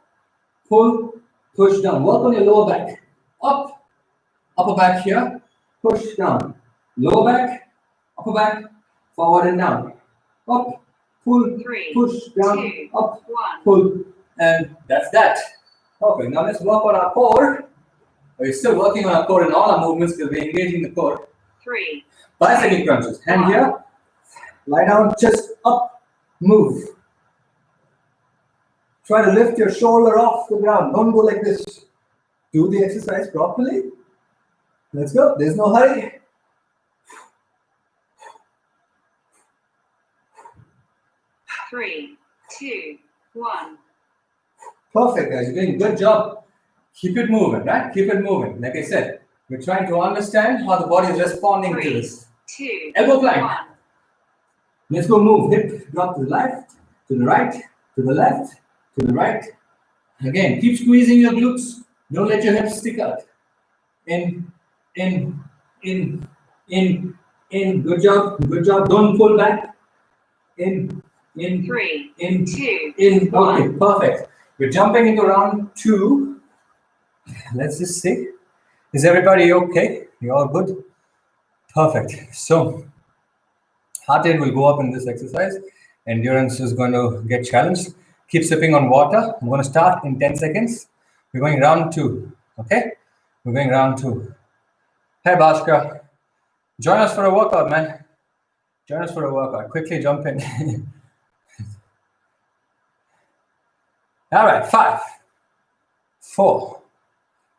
Pull. Push down. Work on your lower back. Up. Upper back here. Push down. Lower back. Upper back. Forward and down. Up. Pull. 3, Push down. 2, Up. 1. Pull. And that's that. Okay. Now let's work on our core. We're still working on our core in all our movements because we're engaging the core. 3. Bicycle crunches. Hand here. Lie down. Chest up. Move. Try to lift your shoulder off the ground. Don't go like this. Do the exercise properly. Let's go. There's no hurry. Three, 2, 1. Perfect, guys. You're doing a good job. Keep it moving, right? Keep it moving. Like I said, we're trying to understand how the body is responding to this. 2, Elbow plank. 1. Let's go move. Hip drop to the left, to the right, to the left, to the right. Again, keep squeezing your glutes. Don't let your hips stick out. In. Good job. Good job. Don't pull back. In. 3, In. 2, In. 1. Okay, perfect. We're jumping into round 2. Let's just see. Is everybody okay? You all good? Perfect. So, heart rate will go up in this exercise. Endurance is going to get challenged. Keep sipping on water. I'm going to start in 10 seconds. We're going round 2. Okay? We're going round 2. Hey, Bhaskar. Join us for a workout, man. Join us for a workout. Quickly jump in. All right. 5, 4,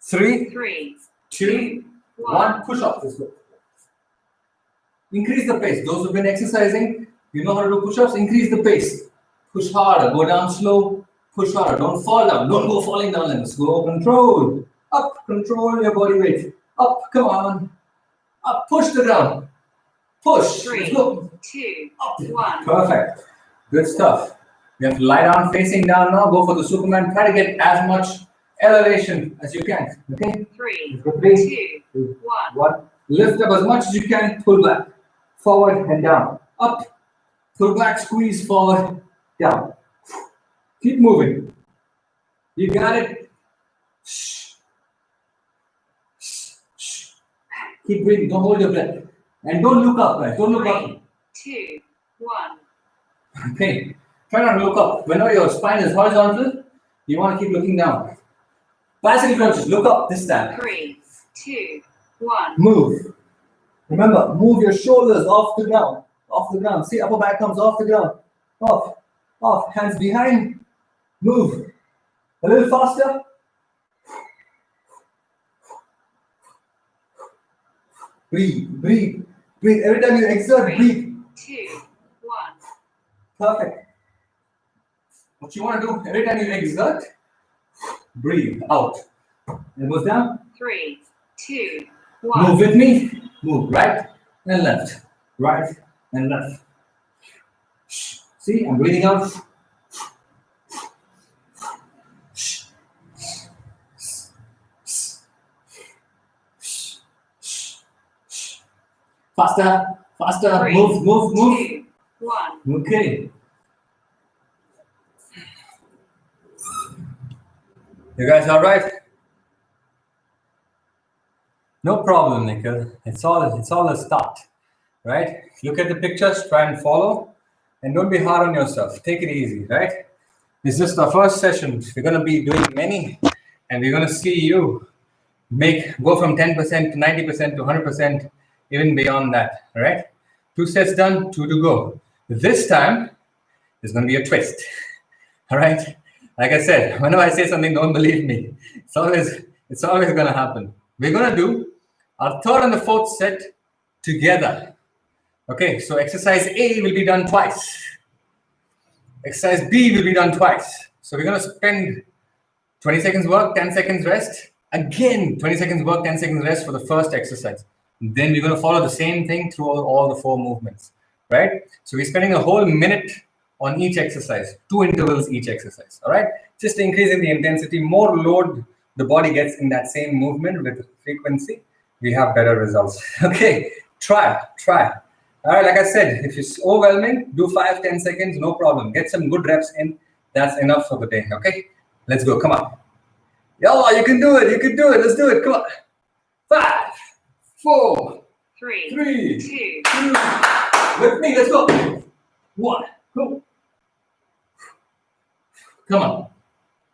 3, 2, 1. Push off. Let's go. Increase the pace. Those who've been exercising, you know how to do push-ups. Increase the pace. Push harder. Go down slow. Push harder. Don't fall down. Don't go falling down like this. Go control. Up. Control your body weight. Up. Come on. Up. Push the ground. Push. 3, Let's go. 2, Up. 1. Perfect. Good stuff. You have to lie down, facing down now. Go for the Superman. Try to get as much elevation as you can. Okay? 3, Let's go. 3, 2, 1. 1. Lift up as much as you can. Pull back. Forward and down. Up. Pull back. Squeeze forward. Down. Keep moving. You got it. Shh. Shh. Shh. Keep breathing. Don't hold your breath. And don't look up, guys. Don't look up. 3, 2, 1. Okay. Try not to look up. Whenever your spine is horizontal, you want to keep looking down. Bicycle crunches. Look up this time. 3, 2, 1. Move. Remember, move your shoulders off the ground. Off the ground. See, upper back comes off the ground. Off. Off. Hands behind. Move. A little faster. Breathe. Breathe. Breathe. Every time you exert, 3, breathe. 2, 1. Perfect. What you want to do every time you exert, breathe out. Elbows down. 3, 2, 1. Move with me. Move right and left. Right and left. See, I'm breathing out. Faster, faster. 3, Move. 2, 1. Okay. You guys all right? No problem, Nikhil. It's all a start, right? Look at the pictures, try and follow, and don't be hard on yourself. Take it easy, right? This is the first session. We're going to be doing many, and we're going to see you go from 10% to 90% to 100%, even beyond that, right? 2 sets done, 2 to go. This time, there's going to be a twist, all right? Like I said, whenever I say something, don't believe me. It's always going to happen. We're going to do our 3rd and the 4th set together. Okay, so exercise A will be done twice. Exercise B will be done twice. So we're going to spend 20 seconds work, 10 seconds rest. Again, 20 seconds work, 10 seconds rest for the first exercise. Then we're going to follow the same thing through all the 4 movements, right? So we're spending a whole minute on each exercise, 2 intervals each exercise, all right? Just increasing the intensity, more load the body gets in that same movement with frequency, we have better results. Okay, try. All right, like I said, if it's overwhelming, do 5-10 seconds, no problem. Get some good reps in. That's enough for the day, okay? Let's go, come on. Yalla, you can do it, let's do it, come on. 5, 4, 3, 2. With me, let's go. 1, go. Come on.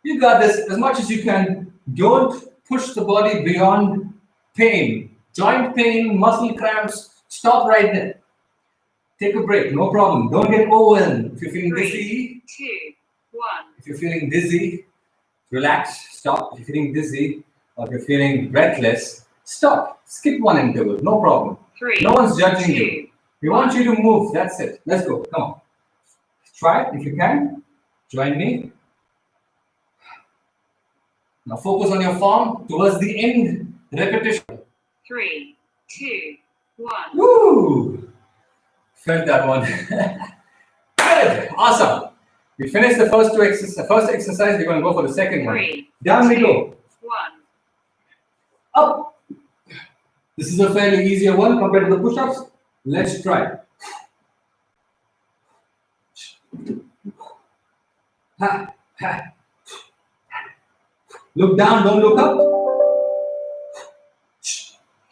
You got this as much as you can. Don't push the body beyond pain. Joint pain, muscle cramps, stop right there. Take a break, no problem. Don't get overwhelmed. If you're feeling dizzy, 2, 1. If you're feeling dizzy, relax, stop. If you're feeling dizzy or if you're feeling breathless, stop. Skip 1 interval, no problem. 3. No one's judging 2, you. We want you to move, that's it. Let's go, come on. Try it if you can. Join me. Now focus on your form towards the end. Repetition. 3, 2, 1. Woo! Felt that one. Good, awesome. We finished the first exercise. We're going to go for the second one. 3, Down we 2, go. 1. Up. This is a fairly easier one compared to the push-ups. Let's try. Ha, ha. Look down, don't look up.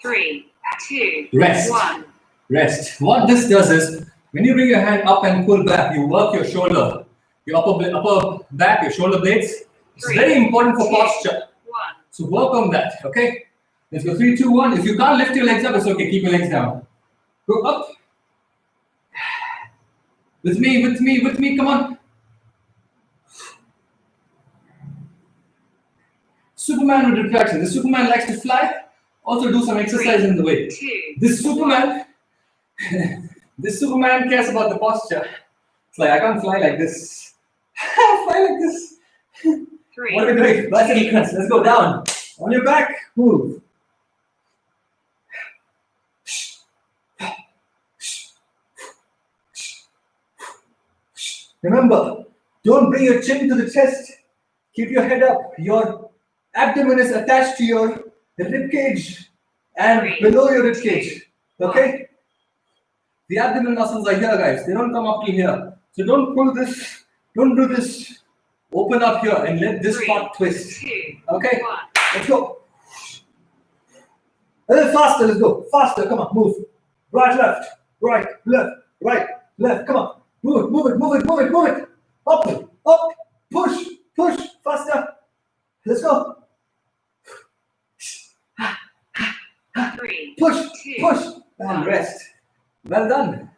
3, 2, Rest. 1. Rest. What this does is, when you bring your hand up and pull back, you work your shoulder, your upper back, your shoulder blades. It's 3, very important for 2, posture. 1. So work on that, okay? Let's go 3, 2, 1. If you can't lift your legs up, it's okay. Keep your legs down. Go up. With me. Come on. Superman with retraction. The Superman likes to fly. Also do some exercise in the way. 2, This Superman cares about the posture. It's like, I can't fly like this. Fly like this. 3. What are we doing? Bicycle crunch. Let's go down. On your back. Move. Remember, don't bring your chin to the chest. Keep your head up. Your abdomen is attached to your rib cage and 3, below your rib cage. Okay? The abdominal muscles are here, guys. They don't come up to here. So don't pull this. Don't do this. Open up here and let this 3, part twist. 2, Okay? 1. Let's go. A little faster. Let's go. Faster. Come on. Move. Right, left. Right, left. Right, left. Come on. Move it. Up. Push. Faster. Let's go. 3, Push. 2, And rest. Well done.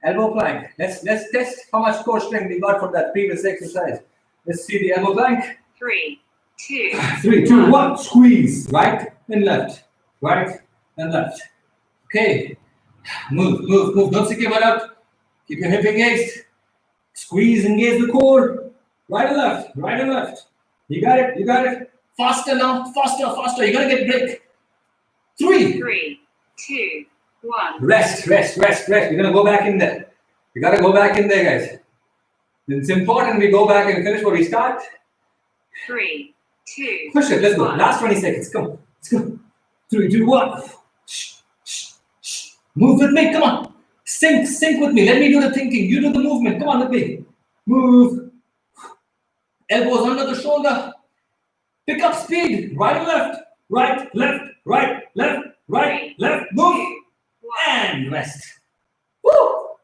Elbow plank. Let's test how much core strength we got from that previous exercise. Let's see the elbow plank. 3, 2, 3, 2, 1. Squeeze. Right and left. Right and left. Okay. Move. Don't stick your butt out. Keep your hip engaged. Squeeze, engage the core. Right and left. You got it. Faster now. Faster. You're gonna get break. 3. 3, 2, 1. Rest. We're gonna go back in there. We gotta go back in there, guys. It's important we go back and finish what we start. 3, 2. Push it. Let's go. 1. Last 20 seconds. Come on. Let's go. 3, 2, 1. Shh. Move with me. Come on. Sync with me. Let me do the thinking. You do the movement. Come on with me. Move. Elbows under the shoulder. Pick up speed. Right and left. Right, left. Move. 2, 1. And rest. Woo!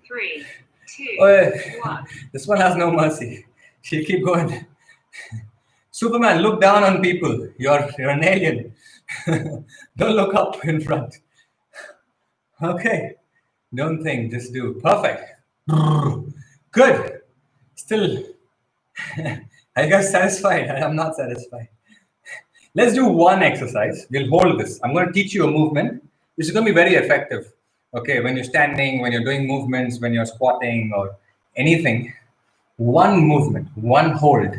3, 2, Oh, 1. This one has no mercy. She'll keep going. Superman, look down on people. You're an alien. Don't look up in front. Okay. Don't think, just do. Perfect. Good. Still, are you guys satisfied? I'm not satisfied. Let's do one exercise. We'll hold this. I'm going to teach you a movement. This is going to be very effective. Okay, when you're standing, when you're doing movements, when you're squatting or anything, one movement, one hold.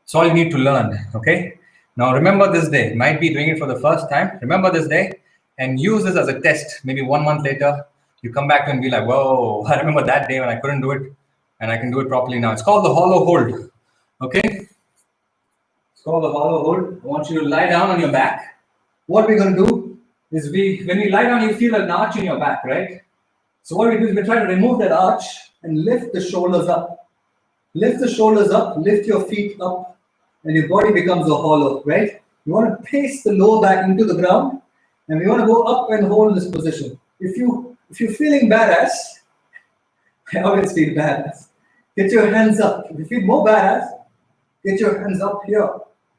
It's all you need to learn. Okay. Now remember this day. You might be doing it for the first time. Remember this day and use this as a test. Maybe 1 month later, you come back and be like, "Whoa! I remember that day when I couldn't do it, and I can do it properly now." It's called the hollow hold. Okay. It's called the hollow hold. I want you to lie down on your back. What we're going to do is when we lie down, you feel an arch in your back, right? So what we do is we try to remove that arch and lift the shoulders up. Lift the shoulders up, lift your feet up, and your body becomes a hollow, right? You want to paste the lower back into the ground, and we want to go up and hold this position. If you're feeling badass, I always feel badass. Get your hands up. If you feel more badass, get your hands up here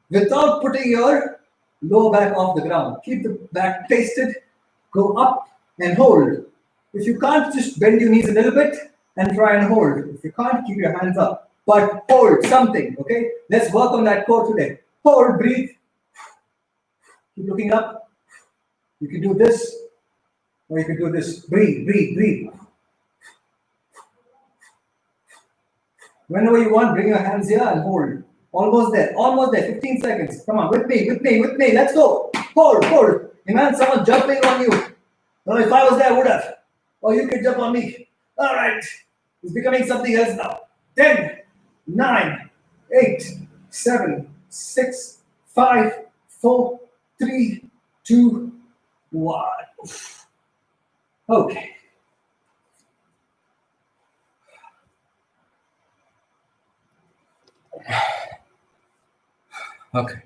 without putting your lower back off the ground. Keep the back pasted, go up and hold. If you can't, just bend your knees a little bit and try and hold. If you can't, keep your hands up. But hold something, okay? Let's work on that core today. Hold, breathe. Keep looking up. You can do this, or you can do this. Breathe, breathe, breathe. Whenever you want, bring your hands here and hold. Almost there, 15 seconds. Come on, with me. Let's go. Hold. Imagine someone jumping on you. Well, if I was there, I would have. Or you could jump on me. All right. It's becoming something else now. 10, 9, 8, 7, 6, 5, 4, 3, 2, 1. Okay. Okay.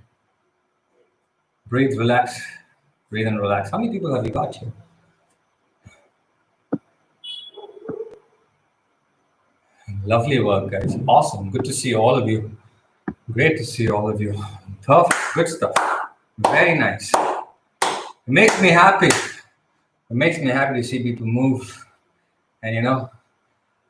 Breathe, relax. Breathe and relax. How many people have you got here? Lovely work, guys. Awesome. Good to see all of you. Great to see all of you. Perfect. Good stuff. Very nice. It makes me happy. It makes me happy to see people move. And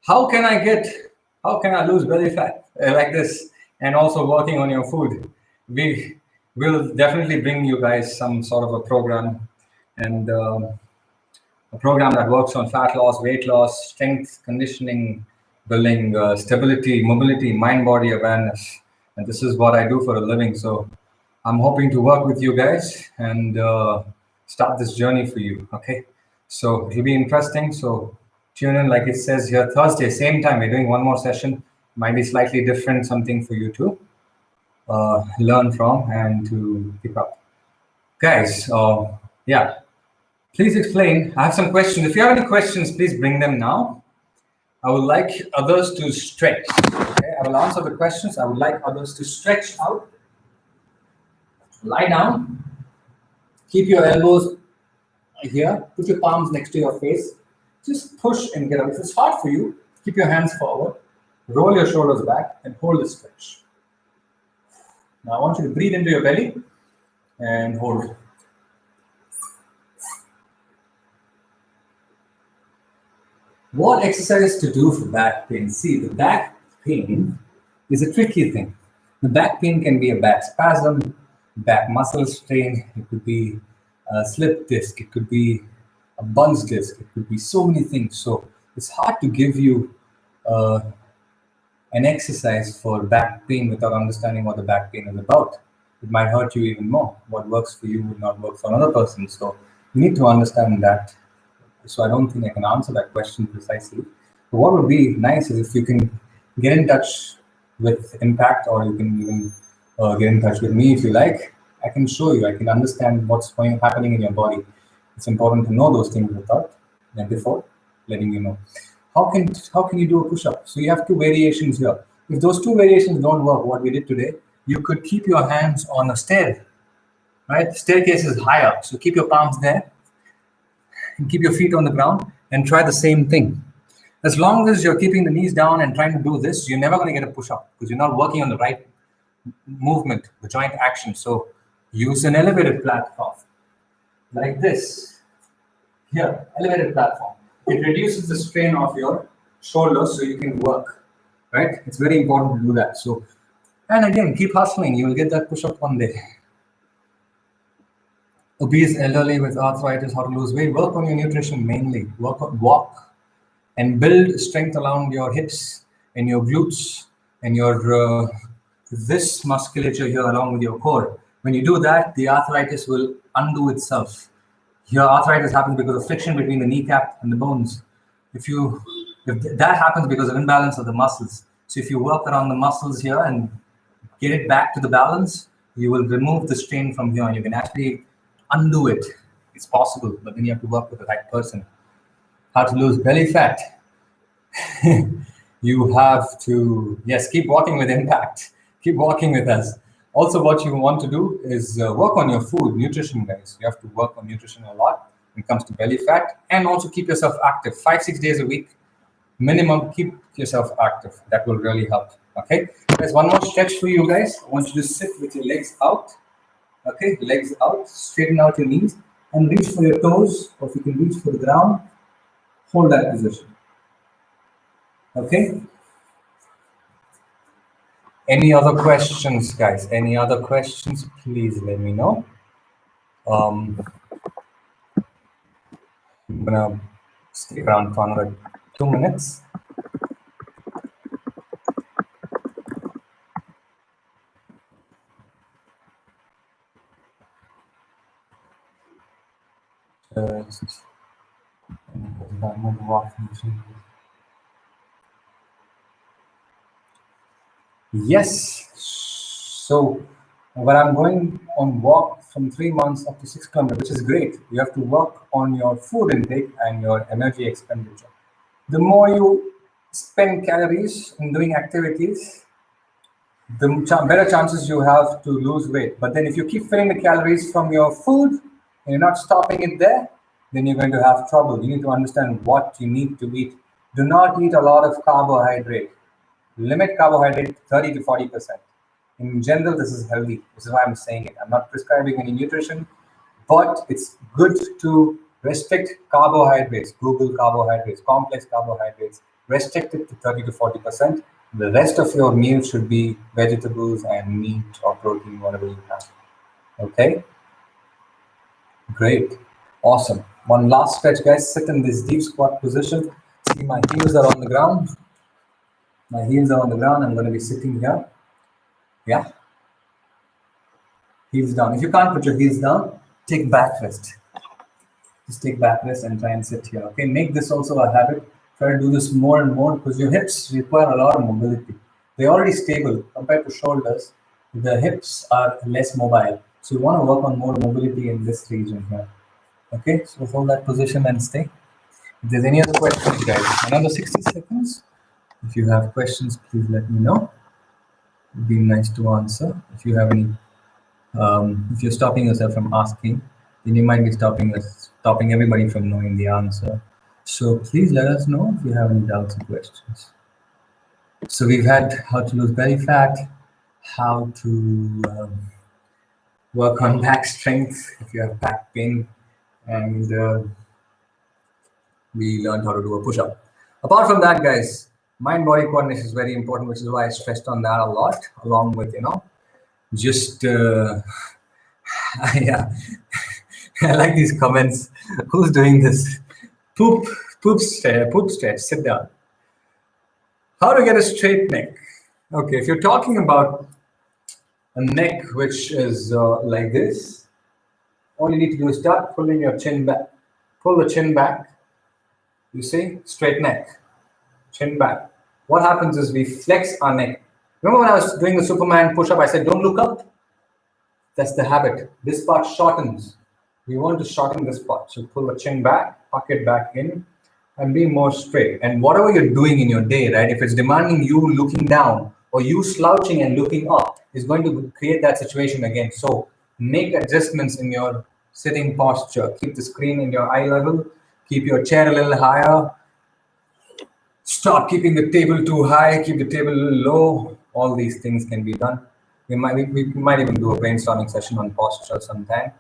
how can I lose belly fat like this? And also working on your food. We will definitely bring you guys some sort of a program, and a program that works on fat loss, weight loss, strength, conditioning, building stability, mobility, mind-body awareness. And this is what I do for a living. So I'm hoping to work with you guys and start this journey for you. Okay. So it'll be interesting. So tune in, like it says here, Thursday, same time. We're doing one more session. Might be slightly different, something for you to learn from and to pick up. Guys, yeah. Please explain. I have some questions. If you have any questions, please bring them now. I would like others to stretch. Okay, I will answer the questions. I would like others to stretch out. Lie down. Keep your elbows here. Put your palms next to your face. Just push and get up. If it's hard for you, keep your hands forward. Roll your shoulders back and hold the stretch. Now I want you to breathe into your belly and hold. What exercise to do for back pain? See, the back pain is a tricky thing. The back pain can be a back spasm, back muscle strain. It could be a slip disc. It could be a Bun's disc. It could be so many things. So it's hard to give you an exercise for back pain without understanding what the back pain is about. It might hurt you even more. What works for you would not work for another person. So you need to understand that. So I don't think I can answer that question precisely. But what would be nice is if you can get in touch with Impact, or you can even get in touch with me if you like. I can show you. I can understand what's happening in your body. It's important to know those things before letting you know. How can you do a push-up? So you have two variations here. If those two variations don't work, what we did today, you could keep your hands on a stair. Right? The staircase is higher, so keep your palms there. And keep your feet on the ground and try the same thing. As long as you're keeping the knees down and trying to do this, you're never going to get a push-up because you're not working on the right movement, the joint action. So use an elevated platform like this. Here, elevated platform. It reduces the strain of your shoulders so you can work, right? It's very important to do that. So, and again, keep hustling. You will get that push-up one day. obese elderly with arthritis, how to lose weight, work on your nutrition mainly. Walk and build strength around your hips and your glutes and your this musculature here along with your core. When you do that, the arthritis will undo itself. Your arthritis happens because of friction between the kneecap and the bones. If that happens because of imbalance of the muscles. So if you work around the muscles here and get it back to the balance, you will remove the strain from here and you can actually undo it. It's possible, but then you have to work with the right person. How to lose belly fat. You have to, yes, keep walking with impact. Keep walking with us. Also, what you want to do is work on your food, nutrition, guys. You have to work on nutrition a lot when it comes to belly fat, and also keep yourself active 5-6 days a week minimum. Keep yourself active. That will really help. Okay, there's one more stretch for you guys. I want you to sit with your legs out. Okay, legs out, straighten out your knees and reach for your toes, or if you can reach for the ground, hold that position. Okay. Any other questions, guys? Any other questions? Please let me know. I'm gonna stick around for another 2 minutes. Just yes. So when I'm going on walk from 3 months up to 6 kilometers, which is great. You have to work on your food intake and your energy expenditure. The more you spend calories in doing activities, the better chances you have to lose weight. But then if you keep filling the calories from your food and you're not stopping it there, then you're going to have trouble. You need to understand what you need to eat. Do not eat a lot of carbohydrate. Limit carbohydrate 30 to 40%. In general, this is healthy. This is why I'm saying it. I'm not prescribing any nutrition, but it's good to restrict carbohydrates. Google carbohydrates, complex carbohydrates. Restrict it to 30 to 40%. The rest of your meal should be vegetables and meat or protein, whatever you have. Okay? Great. Awesome. One last stretch, guys. Sit in this deep squat position. See, my heels are on the ground. My heels are on the ground. I'm going to be sitting here. Yeah. Heels down. If you can't put your heels down, take back rest. Just take back rest and try and sit here. Okay. Make this also a habit. Try to do this more and more because your hips require a lot of mobility. They're already stable compared to shoulders. The hips are less mobile. So you want to work on more mobility in this region here. Okay, so hold that position and stay. If there's any other questions, guys, another 60 seconds. If you have questions, please let me know. It'd be nice to answer. If you have any, if you're stopping yourself from asking, then you might be stopping everybody from knowing the answer. So please let us know if you have any doubts or questions. So we've had how to lose belly fat, how to work on back strength if you have back pain, and we learned how to do a push-up. Apart from that, guys, mind-body coordination is very important, which is why I stressed on that a lot, along with, just, yeah, I like these comments. Who's doing this? Poop stretch, sit down. How to get a straight neck? Okay, if you're talking about a neck which is like this, all you need to do is start pulling your chin back. Pull the chin back. You see, straight neck, chin back. What happens is we flex our neck. Remember when I was doing the Superman push-up, I said, don't look up. That's the habit. This part shortens. We want to shorten this part. So pull the chin back, tuck it back in, and be more straight. And whatever you're doing in your day, right, if it's demanding you looking down or you slouching and looking up, is going to create that situation again. So make adjustments in your sitting posture. Keep the screen in your eye level. Keep your chair a little higher. Stop keeping the table too high. Keep the table a little low. All these things can be done. We might even do a brainstorming session on posture sometime.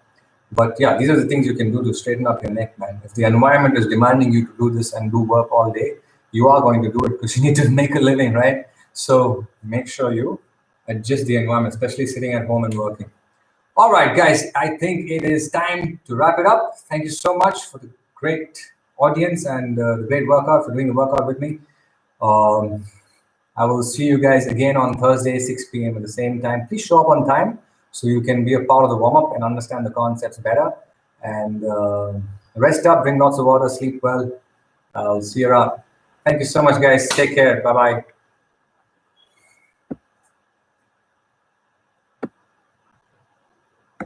But yeah, these are the things you can do to straighten up your neck, man. If the environment is demanding you to do this and do work all day, you are going to do it because you need to make a living, right? So make sure you adjust the environment, especially sitting at home and working. All right, guys, I think it is time to wrap it up. Thank you so much for the great audience and the great workout, for doing the workout with me. I will see you guys again on Thursday, 6 p.m. at the same time. Please show up on time so you can be a part of the warm-up and understand the concepts better. And rest up, drink lots of water, sleep well. I'll see you around. Thank you so much, guys. Take care. Bye-bye.